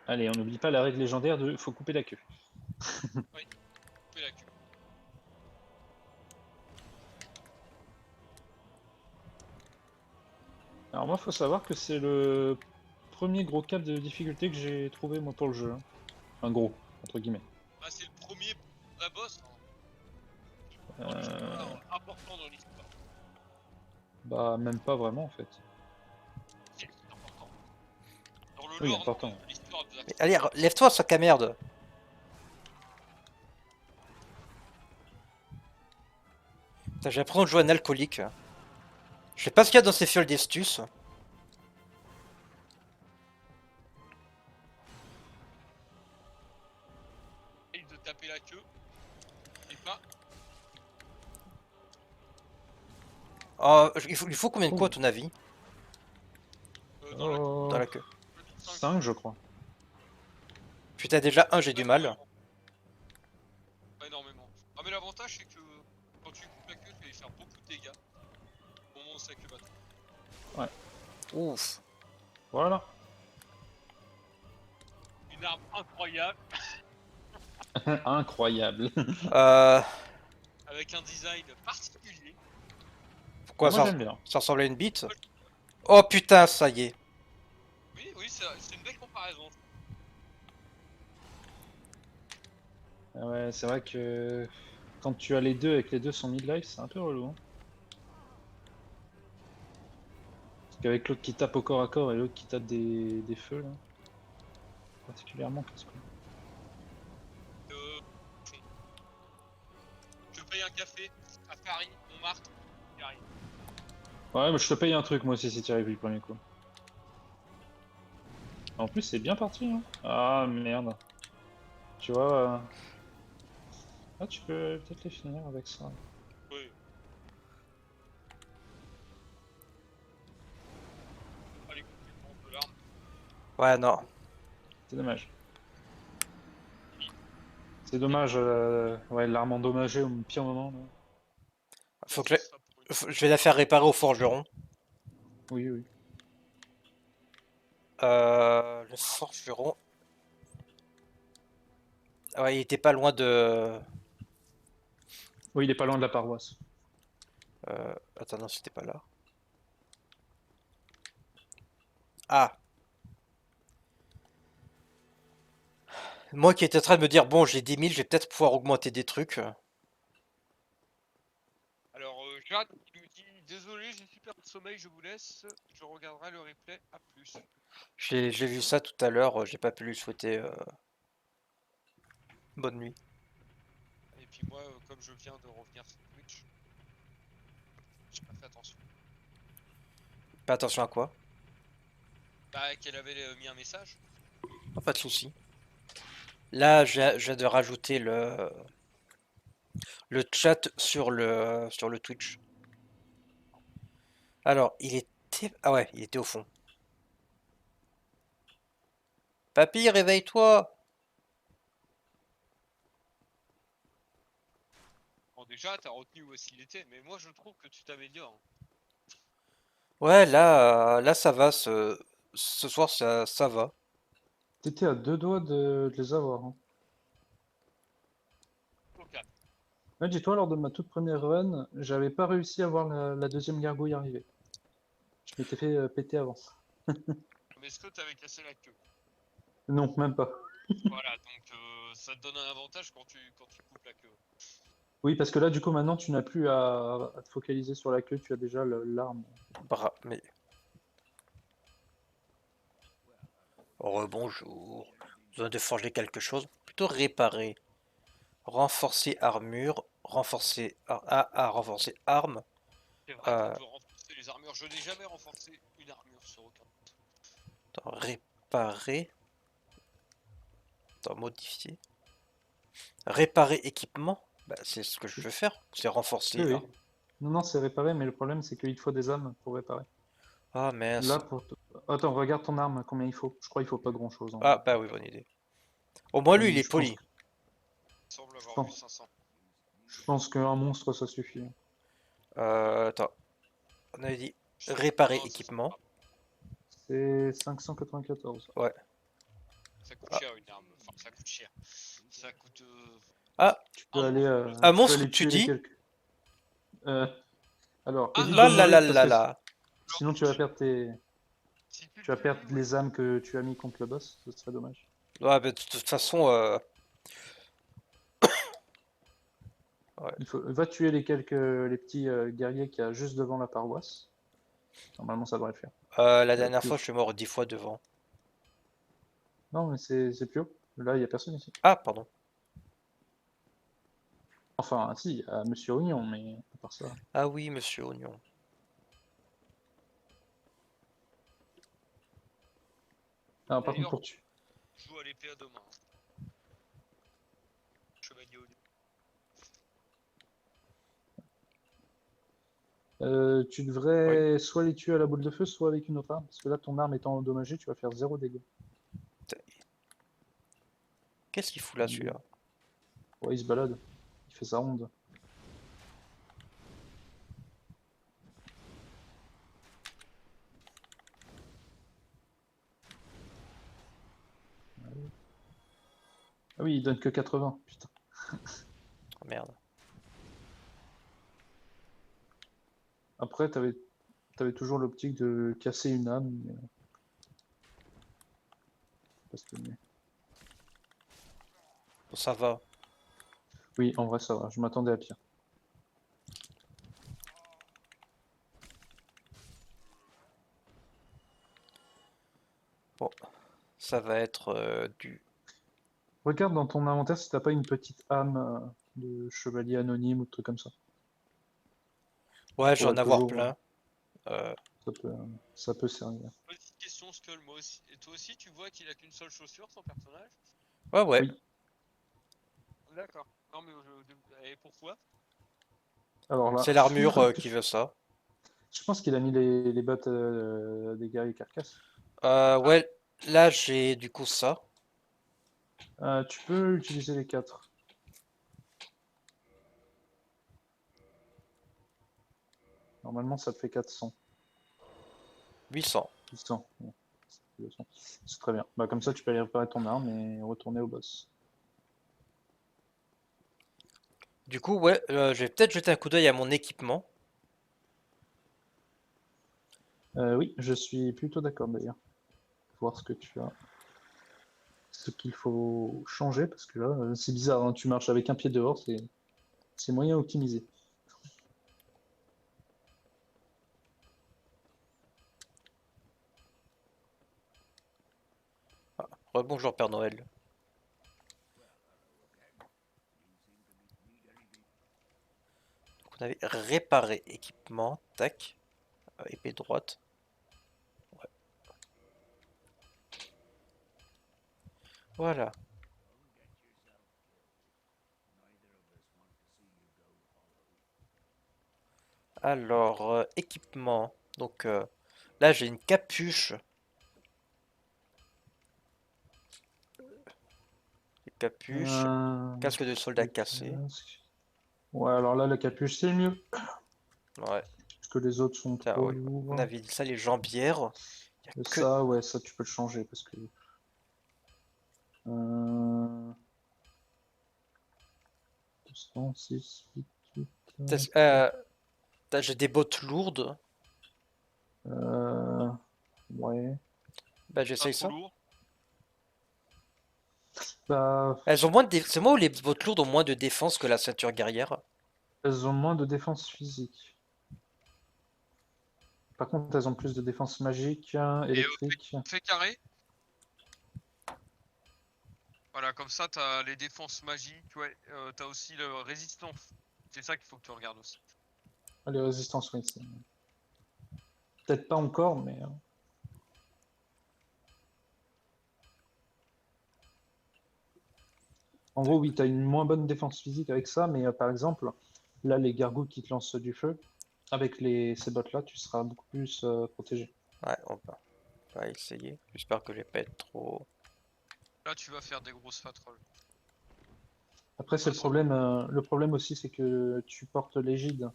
Allez, on n'oublie pas la règle légendaire de faut couper la queue. Oui, couper la queue. Alors moi, faut savoir que c'est le premier gros cap de difficulté que j'ai trouvé moi pour le jeu, hein. Un gros, entre guillemets. Ah, c'est le premier vrai boss, hein. Euh, Important dans l'histoire. Bah même pas vraiment en fait. C'est important. Dans le Oui, lore important. de l'histoire de Mais allez, lève-toi, sac à merde. Putain, j'ai l'impression de jouer un alcoolique. Je sais pas ce qu'il y a dans ces fioles d'estus. de taper la queue. Et pas. Oh, il faut combien de coups à Oh. ton avis Dans dans la queue? 5 je crois. Putain, déjà un, j'ai du mal. Pas énormément. Ah, mais l'avantage c'est que quand tu coupes la queue, tu vas y faire beaucoup de dégâts. Au moment où c'est avec le bâton. Ouf. Voilà. Une arme incroyable, Incroyable. Euh, avec un design particulier. pourquoi Moi ça, j'aime bien. ça ressemble à une bite? Oh putain, ça y est. Oui, oui, c'est une belle comparaison. Ah ouais, c'est vrai que quand tu as les deux et que les deux sont mid-life, c'est un peu relou, hein. Parce qu'avec l'autre qui tape au corps à corps et l'autre qui tape des feux, là. Particulièrement casse-couille. Je paye un café à Paris, Montmartre, il arrive. Ouais, mais je te paye un truc moi aussi si tu arrives du premier coup. En plus, c'est bien parti, hein. Ah merde. Tu vois. Ah, tu peux peut-être les finir avec ça. Oui. Allez, couper de l'arme. Ouais, non. C'est dommage. C'est dommage, ouais, l'arme endommagée au pire moment. Là. Faut Ça que sera pour une- je vais la faire réparer au forgeron. Oui, oui. Le forgeron. Ah ouais, il était pas loin de. Oui, il est pas loin de la paroisse. Attends, non, c'était pas là. Ah! Moi qui étais en train de me dire, bon, j'ai 10 000, je vais peut-être pouvoir augmenter des trucs. Alors, Jade qui nous dit désolé, j'ai super de sommeil, je vous laisse. Je regarderai le replay. À plus. J'ai vu ça tout à l'heure, j'ai pas pu lui souhaiter bonne nuit. Et puis moi, comme je viens de revenir sur Twitch, j'ai pas fait attention. Fais attention à quoi? Bah, qu'elle avait mis un message. Oh, pas de souci. Là, je viens de rajouter le chat sur le Twitch. Alors, il était... Ah ouais, il était au fond. Papy, réveille-toi! Bon, déjà, t'as retenu où est-ce qu'il était, mais moi, je trouve que tu t'améliores. Ouais, là ça va, ce soir ça va. T'étais à 2 doigts de les avoir, hein. Ok. Ouais, dis-toi, lors de ma toute première run, j'avais pas réussi à voir la deuxième gargouille arriver. Je m'étais fait péter avant. Mais est-ce que t'avais cassé la queue? Non, même pas. Voilà, donc ça te donne un avantage quand tu coupes la queue. Oui, parce que là, du coup, maintenant, tu n'as plus à te focaliser sur la queue, tu as déjà l'arme. Mais... Rebonjour. Besoin de forger quelque chose? Plutôt réparer. Renforcer armure. Renforcer arme. C'est vrai qu'on Euh, peut renforcer les armures. Je n'ai jamais renforcé une armure sur aucun. attends, réparer. Attends, modifier. Réparer équipement? Bah, c'est ce que je veux faire. C'est Oui, renforcer oui. arme. Non, non, c'est réparé, mais le problème, c'est qu'il te faut des âmes pour réparer. Ah mince. Là, Attends, regarde ton arme, combien il faut. Je crois qu'il faut pas grand-chose, en vrai. Ah bah oui, bonne idée. Au moins lui il Allez, est poli. Il semble je avoir vu pense, 500. je pense qu'un monstre, ça suffit. Attends. On avait dit réparer Non, équipement. C'est 594. Ouais. ça coûte Ah. cher une arme. Enfin, ça coûte cher. Ça coûte Ah, Tu peux un aller, monstre. un tu peux monstre aller tu tuer les dis? quelques. Euh, alors, Ah, évite de Là là là mourir parce là que là. sinon tu vas perdre si tu tu vas le perdre dis, ouais. les âmes que tu as mis contre le boss. Ce serait dommage. Ouais, bah, de toute façon, ouais. Va tuer les petits guerriers qu'il y a juste devant la paroisse. Normalement, ça devrait le faire. La dernière Plus. fois je suis mort 10 fois devant. Non, mais c'est plus haut. Là, il y a personne ici. Ah, pardon. Enfin, si, il y a Monsieur Oignon, mais à part ça. Ah oui, monsieur Oignon. Alors, par contre, D'ailleurs, pour tuer. je joue à l'épée à deux mains. Chevalier au Tu Oui. devrais soit les tuer à la boule de feu, soit avec une autre arme. Parce que là, ton arme étant endommagée, tu vas faire 0 dégâts. Qu'est-ce qu'il fout là celui-là? Ouais, il se balade. Il fait sa ronde. Ah oui, il donne que 80. Putain. Oh, merde. Après, t'avais toujours l'optique de casser une âme. Mais... parce que... Bon, ça va. Oui, en vrai, ça va. Je m'attendais à pire. Bon, ça va être du... Regarde dans ton inventaire si t'as pas une petite âme de chevalier anonyme ou de truc comme ça. Ouais, Pourrait j'en ai avoir toujours, plein. Euh, ça peut, ça peut servir. Petite question, Skull, moi aussi. Et toi aussi, tu vois qu'il a qu'une seule chaussure, son personnage? ouais, ouais. Oui. D'accord. Non, mais et pourquoi? Alors là, C'est l'armure qui veut ça. je pense qu'il a mis les bottes des guerriers carcasses. Ouais, là j'ai du coup ça. Tu peux utiliser les 4. Normalement, ça te fait 400. 800. 800. Bon, c'est 200. C'est très bien. Bah, comme ça, tu peux aller réparer ton arme et retourner au boss. Du coup, ouais, je vais peut-être jeter un coup d'œil à mon équipement. Oui, je suis plutôt d'accord d'ailleurs. Voir ce que tu as. Ce qu'il faut changer, parce que là, c'est bizarre, hein, tu marches avec un pied dehors, c'est moyen optimisé. Rebonjour Père Noël. Donc, on avait réparé équipement, tac, épée droite. Ouais. Voilà. Alors, équipement. Donc là, j'ai une capuche. Capuche, casque de soldat Le cassé. casque. Ouais, alors là, la capuche, c'est le mieux. Ouais, Parce que les autres sont ça, trop ouais. On lourds. avait dit ça, les jambières. Y a Et que... ça, ouais, ça, tu peux le changer. Parce que. 200, 6, 8, 8. J'ai des bottes lourdes. Euh, ouais. Bah, Pas j'essaye trop ça. lourd. Bah, Elles ont moins de C'est moi où les bottes lourdes ont moins de défense que la ceinture guerrière. elles ont moins de défense physique. Par contre, elles ont plus de défense magique, Et électrique. fais carré. Voilà, comme ça, t'as les défenses magiques, ouais. T'as aussi le résistance. C'est ça qu'il faut que tu regardes aussi. Ah, les résistances, oui. Peut-être pas encore, mais. En gros, oui, tu as une moins bonne défense physique avec ça, mais par exemple, là, les gargouilles qui te lancent du feu, avec ces bottes-là, tu seras beaucoup plus protégé. Ouais, on va essayer. J'espère que je vais pas être trop... Là, tu vas faire des grosses patrolles. Après, c'est Ah, le problème. Le problème aussi, c'est que tu portes l'égide,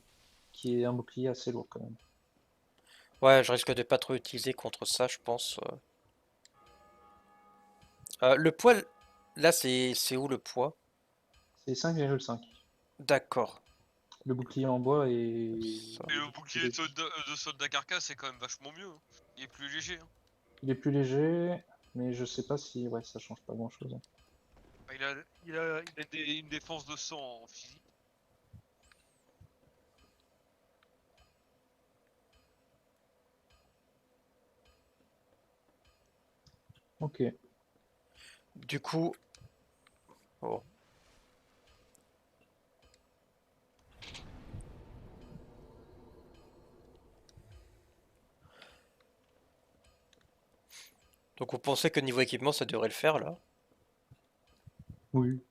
qui est un bouclier assez lourd quand même. Ouais, je risque de pas trop utiliser contre ça, je pense. Le poids, là, c'est où le poids? C'est 5,5. D'accord. Le bouclier en bois et Ça. Et le le bouclier bouclier. de soldat carcasse, c'est quand même vachement mieux, hein. Il est plus léger, hein. Il est plus léger, mais je sais pas si. Ouais, ça change pas grand-chose. Bah, il a une défense de 100 en physique. Ok. Du coup... Oh. Donc vous pensez que niveau équipement, ça devrait le faire, là? Oui.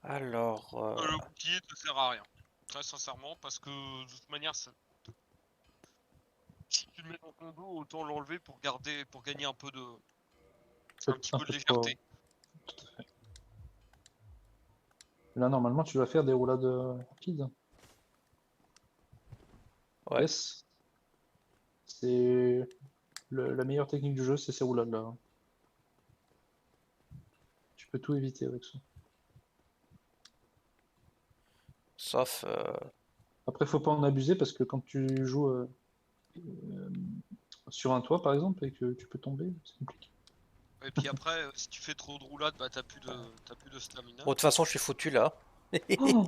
Alors... Le bouclier te sert à rien. Très sincèrement, parce que de toute manière, si tu le mets dans ton dos, autant l'enlever pour gagner un petit Un peu de peu de poids. légèreté. Tout à fait. Là, normalement, tu vas faire des roulades rapides. Ouais. Yes. C'est la meilleure technique du jeu, c'est ces roulades-là. Tu peux tout éviter avec ça. Sauf... Après, faut pas en abuser parce que quand tu joues euh, sur un toit, par exemple, et que tu peux tomber, c'est compliqué. Et puis après, si tu fais trop de roulades, bah t'as plus de stamina. Bon, de toute façon, je suis foutu, là. Oh,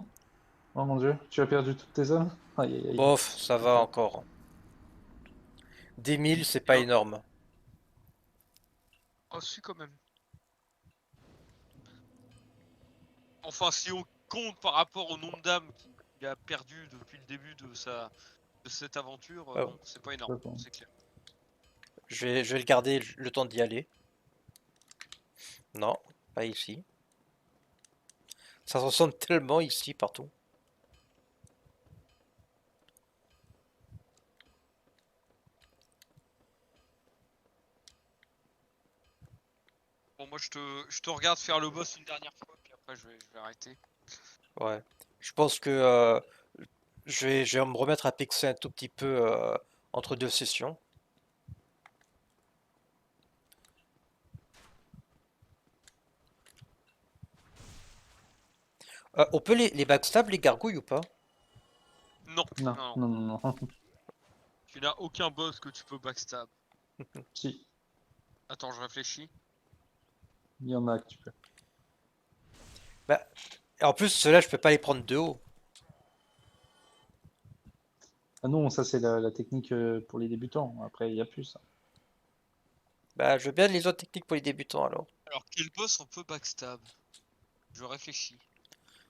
oh mon Dieu, tu as perdu toutes tes âmes? Aïe, aïe, aïe. Bof, ça va Ok. encore. Des 1000, c'est pas Bien. énorme. Oh, si, quand même. Enfin, si on compte par rapport au nombre d'âmes qu'il a perdu depuis le début de cette aventure, Ouais, non, c'est pas énorme, D'accord. c'est clair. je vais le garder le temps d'y aller. Non, pas ici. Ça se ressemble tellement ici, partout. Bon, moi je te regarde faire le boss une dernière fois, puis après je vais arrêter. Ouais. Je pense que je vais me remettre à pixer un tout petit peu entre deux sessions. On peut les backstab, les gargouilles ou pas? Non, Non, non, non. non, non, non. Tu n'as aucun boss que tu peux backstab. Si, Attends, je réfléchis. il y en a que tu peux. Bah, et en plus, ceux-là, je peux pas les prendre de haut. Ah non, ça c'est la technique pour les débutants. Après, il y a plus ça. Bah, je veux bien les autres techniques pour les débutants alors. Alors, quel boss on peut backstab? Je réfléchis.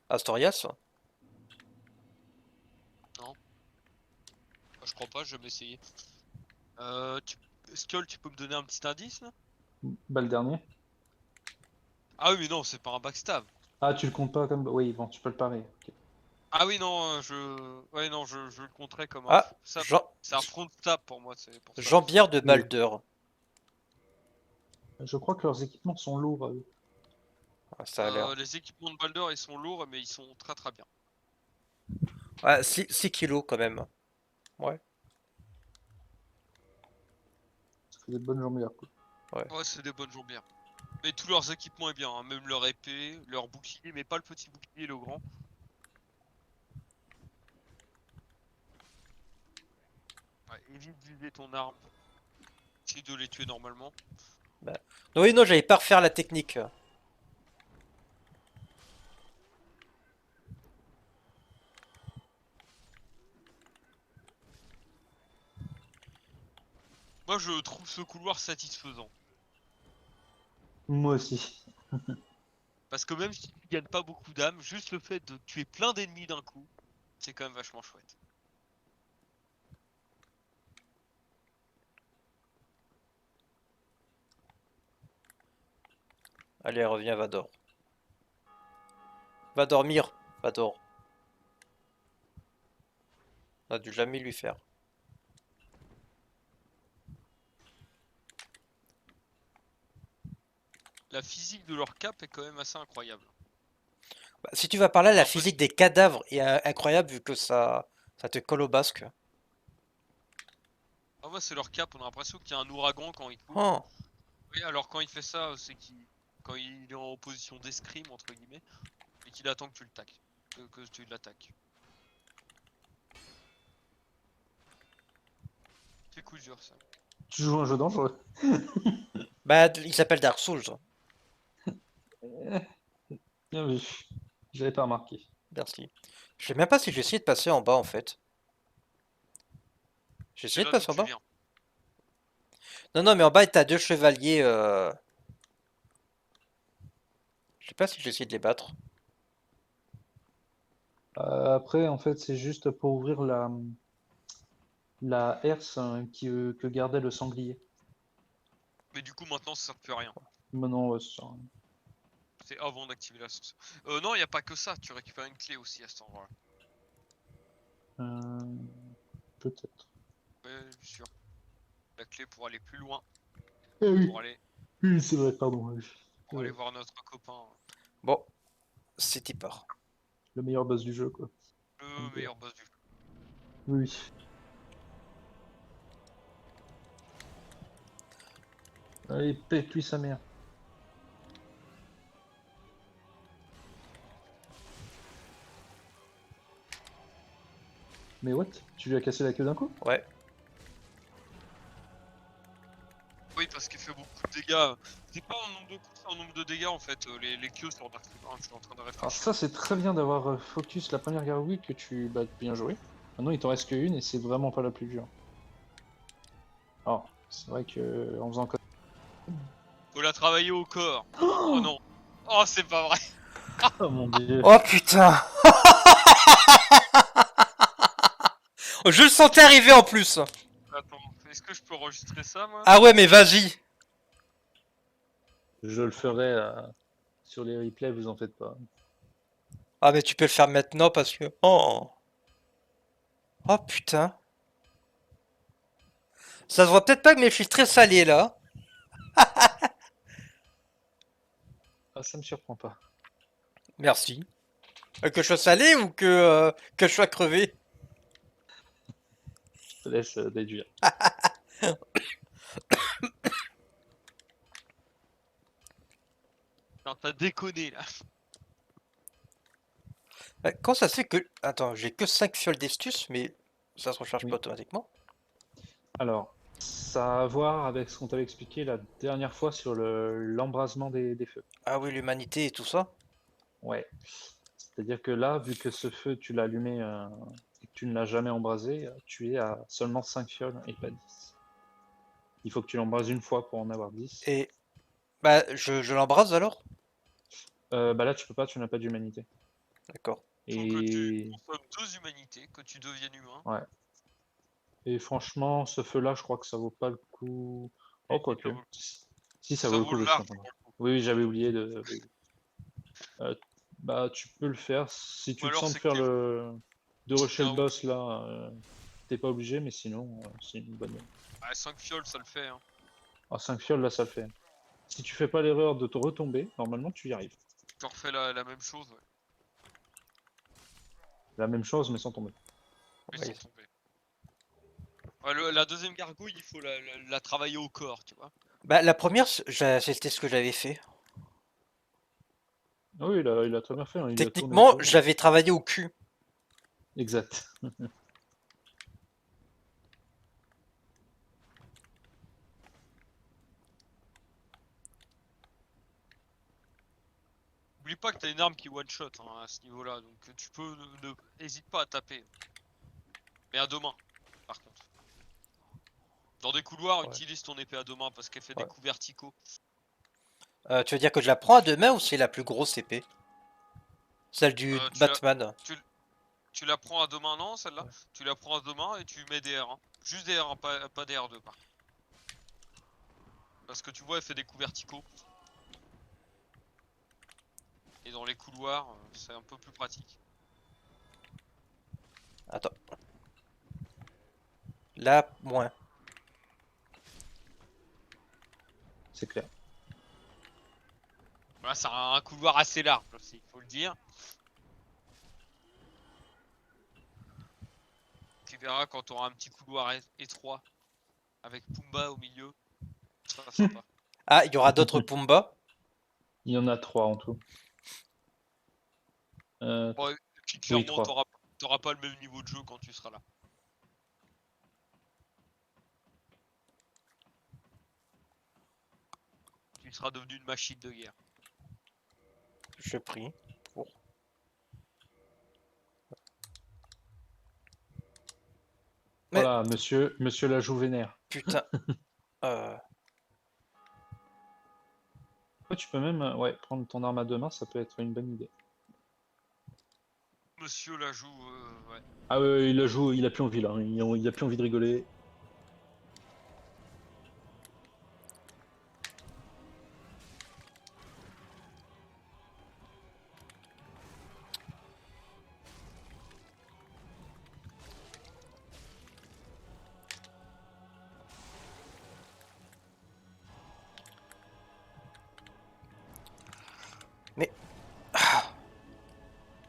Astorias? Je crois pas, je vais m'essayer. Tu... Skull, tu peux me donner un petit indice là? Bah, le dernier. Ah oui, mais non, c'est pas un backstab. Ah, tu le comptes pas comme. Oui, bon, tu peux le parer. Ok. Ah oui, non, je. Ouais, non, je le compterais comme un. Ah, Ça, Jean... c'est un front stab pour moi, c'est pour ça. Jean-Pierre de Oui. Balder. Je crois que leurs équipements sont lourds. Ah, ça a l'air. Les équipements de Baldur, ils sont lourds, mais ils sont très très bien. Ah, 6 kilos quand même. Ouais. Ça fait des bonnes jambières, quoi. Ouais, c'est des bonnes jambières. Mais tous leurs équipements est bien, hein, même leur épée, leur bouclier, mais pas le petit bouclier, le grand. Ouais, évite d'user ton arme. Essaye de les tuer normalement. Non, oui, non, j'allais pas refaire la technique. Moi, je trouve ce couloir satisfaisant. Moi aussi. Parce que même si tu gagnes pas beaucoup d'âme, juste le fait de tuer plein d'ennemis d'un coup, c'est quand même vachement chouette. Allez, reviens, Vador. Va dormir, Vador. On a dû jamais lui faire. La physique de leur cap est quand même assez incroyable. Bah, si tu vas par là, la Après, physique des cadavres est incroyable vu que ça te colle au basque. ah ouais, c'est leur cap, on a l'impression qu'il y a un ouragan quand il court. Oh, Oui, alors quand il fait ça, c'est qu'il quand il est en position d'escrime entre guillemets et qu'il attend que tu le taques, que tu l'attaques. C'est coup dur ça. Tu joues un jeu dangereux. bah, il s'appelle Dark Souls. Bien vu. J'avais pas remarqué. Merci. Je sais même pas si j'ai essayé de passer en bas en fait. J'ai C'est essayé de là d'où passer en tu bas? viens. Non, non, mais en bas, t'as deux chevaliers. Je sais pas si j'ai essayé de les battre. Après, en fait, c'est juste pour ouvrir la herse que gardait le sanglier. Mais du coup maintenant ça sert plus à rien. Maintenant, ouais, c'est ça. C'est avant d'activer l'ascenseur. Non, il y a pas que ça, tu récupères une clé aussi à cet endroit-là. Euh, Peut-être. Ouais, sûr. La clé pour aller plus loin, Ah oui, pour aller, oui, c'est vrai, pardon. Oui. pour Ouais. aller voir notre copain, Bon, c'est y part. Le meilleur boss du jeu, quoi. le meilleur boss du jeu. Oui. Allez, pète-lui sa mère. Mais what? Tu lui as cassé la queue d'un coup? Ouais. Oui, parce qu'il fait beaucoup de dégâts. C'est pas un nombre de coups, c'est un nombre de dégâts en fait, les queues sur Dark Souls 1, je suis en train de Alors réfléchir. ça, c'est très bien d'avoir focus la première gargouille que tu... Bah, bien joué. Maintenant, il t'en reste qu'une et c'est vraiment pas la plus dure. Alors, c'est vrai que en faisant comme... Faut la travailler au corps. Oh non. Oh, c'est pas vrai. Oh mon dieu. Oh putain! Je le sentais arriver en plus! Attends, est-ce que je peux enregistrer ça moi? Ah ouais, mais vas-y! Je le ferai sur les replays, vous en faites pas. Ah, mais tu peux le faire maintenant parce que. Oh! Oh putain! Ça se voit peut-être pas, mais je suis très salé là. Ah, ça me surprend pas. Merci. Que je sois salé ou que je sois crevé? Je te laisse déduire. Non, t'as déconné là. Quand ça se fait que. Attends, j'ai que 5 fioles d'estus, mais ça se recharge Oui. pas automatiquement. Alors, ça a à voir avec ce qu'on t'avait expliqué la dernière fois sur l'embrasement des feux. Ah oui, l'humanité et tout ça. Ouais. C'est-à-dire que là, vu que ce feu, tu l'as allumé et que tu ne l'as jamais embrasé, tu es à seulement 5 fioles et pas 10. Il faut que tu l'embrases une fois pour en avoir 10. Et bah, je l'embrase alors? Bah là, tu peux pas, tu n'as pas d'humanité. D'accord. Faut que tu Et consommes 2 humanités, que tu deviennes humain. ouais. Et franchement, ce feu-là, je crois que ça vaut pas le coup. Oh, Et si ça quoique. vaut le coup. Si, ça Ça vaut le vaut coup, le oui, je suis large content. pour le coup. Oui, oui, j'avais oublié de. Oui, oui. Bah, tu peux le faire. Si Ou tu te alors sens de c'est faire que de rusher le t'es boss là, t'es pas obligé, mais sinon, c'est une bonne. 5 fioles, ça le fait. Hein. Ah, 5 fioles, là, ça le fait. Si tu fais pas l'erreur de te retomber, normalement, tu y arrives. Tu refais la même chose, ouais. La même chose, mais sans tomber. Mais Oui. sans tomber. Ouais, la deuxième gargouille, il faut la travailler au corps, tu vois. Bah, la première, c'était ce que j'avais fait. Ah oui, il a très bien fait, hein, il a tourné Techniquement, autour. j'avais travaillé au cul. Exact. N'oublie pas que t'as une arme qui one shot hein, à ce niveau-là, donc tu peux hésite pas à taper. Mais à deux mains, par contre. Dans des couloirs, Ouais. utilise ton épée à deux mains parce qu'elle fait Ouais. des coups verticaux. Tu veux dire que je la prends à deux mains ou c'est la plus grosse épée? Celle du Tu la, Batman. tu la prends à deux mains, non, celle-là. Ouais. Tu la prends à deux mains et tu mets des R1. Juste des R1, pas des R2 par contre. Parce que tu vois, elle fait des coups verticaux. Et dans les couloirs, c'est un peu plus pratique. Attends. Là, moins. C'est clair. Voilà, c'est un couloir assez large aussi, faut le dire. Tu verras quand tu auras un petit couloir étroit avec Pumba au milieu, ça sera sympa. Ah, il y aura d'autres Pumba. Il y en a 3 en tout. Bon, et puis Oui, clairement, 3. t'auras pas le même niveau de jeu quand tu seras là. Tu seras devenu une machine de guerre. Je prie. Pour. Mais Voilà, monsieur la joue vénère. putain. Euh, Ouais, tu peux même ouais, prendre ton arme à deux mains, ça peut être une bonne idée. Monsieur la joue, ouais. Ah ouais, il la joue, il a plus envie là, hein, il a plus envie de rigoler. Mais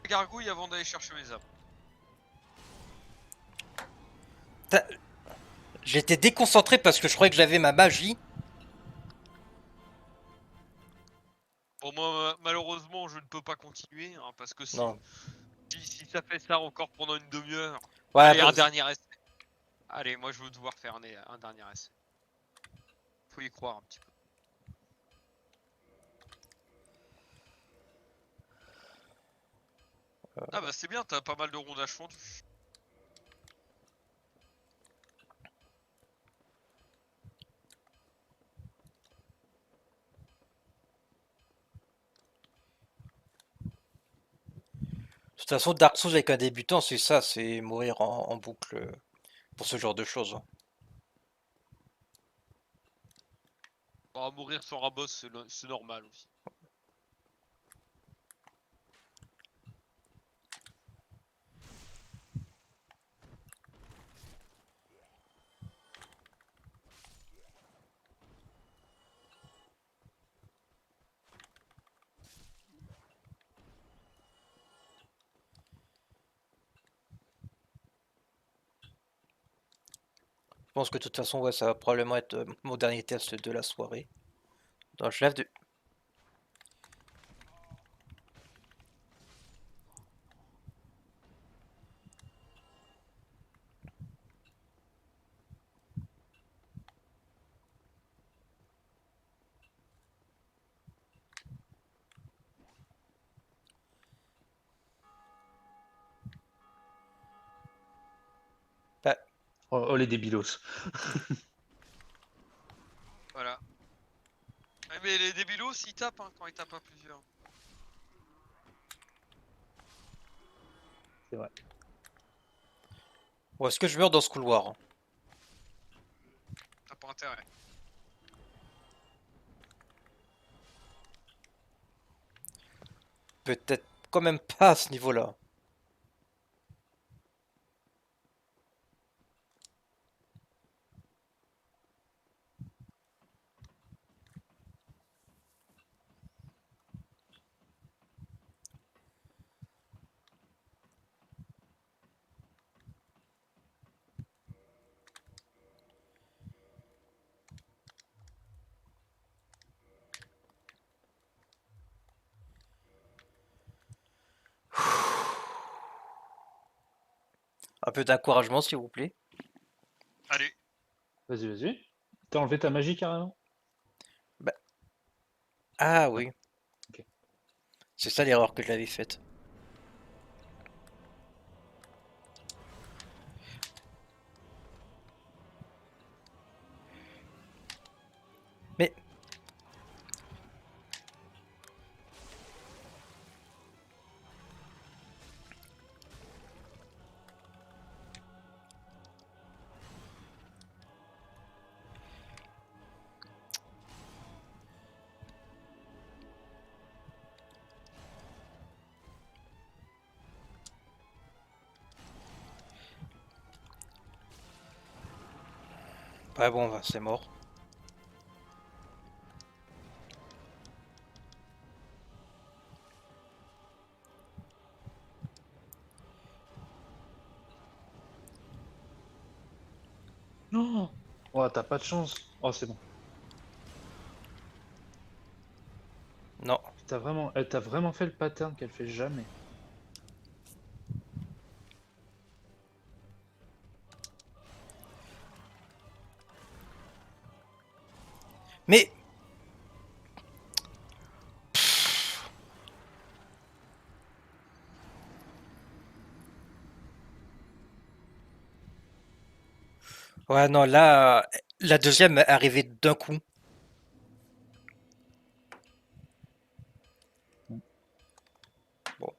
Gargouille avant d'aller chercher mes âmes. j'étais déconcentré parce que je croyais que j'avais ma magie. Pour moi, malheureusement, je ne peux pas continuer, hein, parce que Non. si ça fait ça encore pendant une demi-heure. Ouais, Allez, bah, un dernier essai. Allez, moi je veux devoir faire un dernier essai. Faut y croire un petit peu. Ah bah c'est bien, t'as pas mal de rondages fondus. de toute façon, Dark Souls avec un débutant, c'est ça, c'est mourir en boucle pour ce genre de choses. Bon, mourir sur un boss, c'est normal aussi. Je pense que de toute façon, ouais, ça va probablement être mon dernier test de la soirée. Donc, je lève de... Bah, Oh, oh, les débilos. mais les débilos, ils tapent hein, quand ils tapent à plusieurs. C'est vrai. Ou est-ce que je meurs dans ce couloir? T'as pas intérêt. Peut-être quand même pas à ce niveau-là. Un peu d'encouragement, s'il vous plaît. Allez, Vas-y, vas-y. T'as enlevé ta magie carrément? Ah oui. Ok. C'est ça l'erreur que j'avais faite. Mais... Ouais bon, bah, c'est mort. Non. Oh, t'as pas de chance. Oh, c'est bon. Non. Elle t'a vraiment fait le pattern qu'elle fait jamais. Mais... Ouais, non, là... La deuxième est arrivée d'un coup. Bon,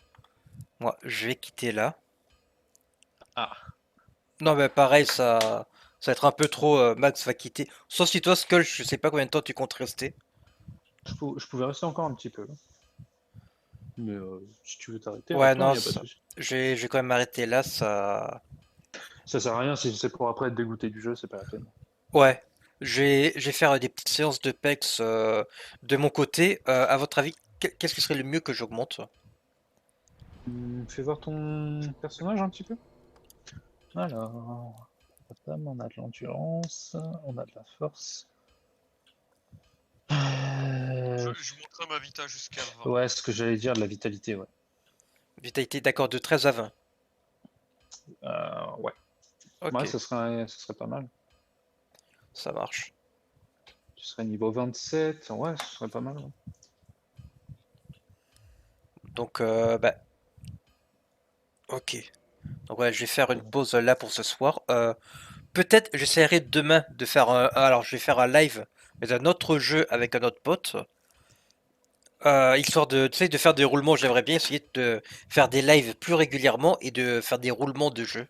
moi, je vais quitter là. Ah. Non, mais pareil, ça va être un peu trop. Max va quitter. Sauf si toi, Skull, je sais pas combien de temps tu comptes rester. Je pouvais rester encore un petit peu. Mais si tu veux t'arrêter, Ouais, arrête-toi, non, y a pas de souci. je vais quand même m'arrêter là. Ça. Ça sert à rien, si c'est pour après être dégoûté du jeu, c'est pas la peine. Ouais. Je vais faire des petites séances de PEX de mon côté. À votre avis, qu'est-ce qui serait le mieux que j'augmente? Fais voir ton personnage un petit peu. Alors, on a de l'endurance, on a de la force. je monterai ma vita jusqu'à 20. Ouais, ce que j'allais dire, de la vitalité, ouais. Vitalité, d'accord, de 13 à 20. Ouais. Ok, Ouais, ça serait pas mal. ça marche. Tu serais niveau 27, ouais, ce serait pas mal. Ouais. Donc, bah, ok. Donc, ouais, je vais faire une pause là pour ce soir. Peut-être j'essaierai demain de faire alors je vais faire un live mais d'un autre jeu avec un autre pote. Histoire de, tu sais, de faire des roulements, j'aimerais bien essayer de faire des lives plus régulièrement et de faire des roulements de jeu.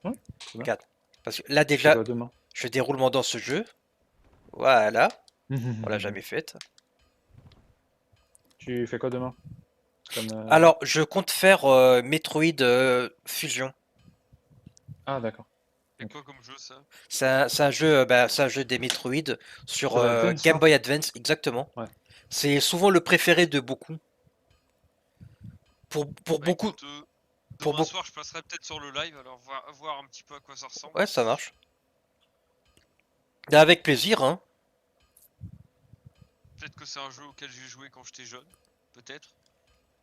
Ouais, très bien. Regarde. Parce que là Tu fais déjà, quoi demain? je fais des roulements dans ce jeu. Voilà. On l'a jamais fait. Tu fais quoi demain? Comme, Alors, je compte faire Metroid Fusion. Ah, d'accord. C'est quoi comme jeu ça? C'est un jeu, bah, c'est un jeu des Metroid sur Sur Advance, Game non? Boy Advance, exactement. Ouais. C'est souvent le préféré de beaucoup. Pour Bah beaucoup, écoute, pour demain beaucoup. soir je passerai peut-être sur le live, alors voir un petit peu à quoi ça ressemble. Ouais, ça marche. Et avec plaisir, hein. Peut-être que c'est un jeu auquel j'ai joué quand j'étais jeune, peut-être.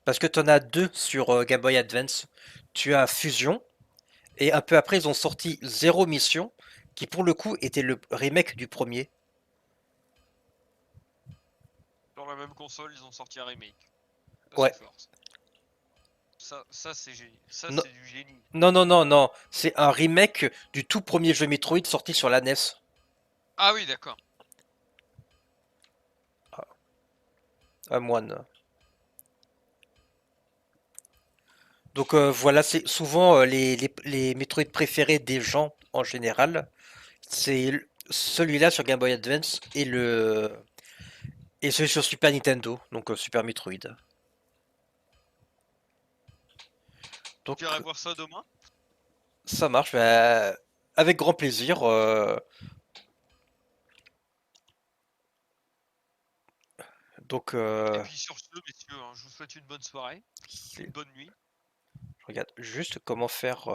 Parce que t'en as deux sur Game Boy Advance. Tu as Fusion, et un peu après, ils ont sorti Zero Mission, qui pour le coup était le remake du premier. Dans la même console, ils ont sorti un remake. Ça, Ouais. c'est fort. Ça c'est génie. Ça, Non, c'est du génie. non, non, non, non. C'est un remake du tout premier jeu Metroid sorti sur la NES. Ah oui, d'accord. Un moine. Donc voilà, c'est souvent les Metroid préférés des gens en général. Celui-là sur Game Boy Advance et celui sur Super Nintendo, donc Super Metroid. Donc Tu iras voir ça demain? ça marche, bah, avec grand plaisir. Donc Et puis sur ce, messieurs, hein, je vous souhaite une bonne soirée, une bonne nuit. je regarde juste comment faire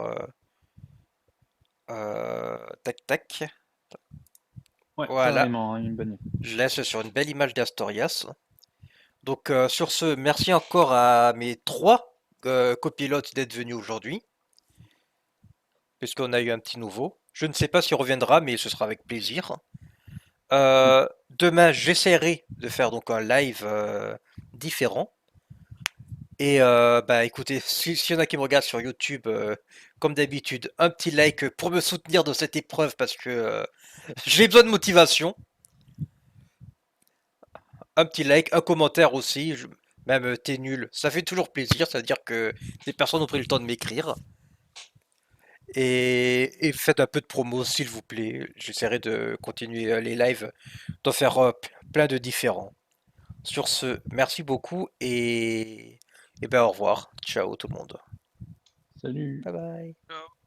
tac tac. Ouais, Voilà, carrément, hein, une bonne nuit. je laisse sur une belle image d'Astorias. Donc sur ce, merci encore à mes trois copilotes d'être venus aujourd'hui, puisqu'on a eu un petit nouveau. Je ne sais pas s'il reviendra, mais ce sera avec plaisir. Demain, j'essaierai de faire donc un live différent. Et bah écoutez, s'il y en a qui me regardent sur YouTube, comme d'habitude, un petit like pour me soutenir dans cette épreuve parce que j'ai besoin de motivation. Un petit like, un commentaire aussi, même t'es nul, ça fait toujours plaisir, c'est-à-dire que des personnes ont pris le temps de m'écrire. Et faites un peu de promo s'il vous plaît, j'essaierai de continuer les lives, d'en faire plein de différents. Sur ce, merci beaucoup et ben au revoir. Ciao tout le monde. Salut. Bye bye. Ciao.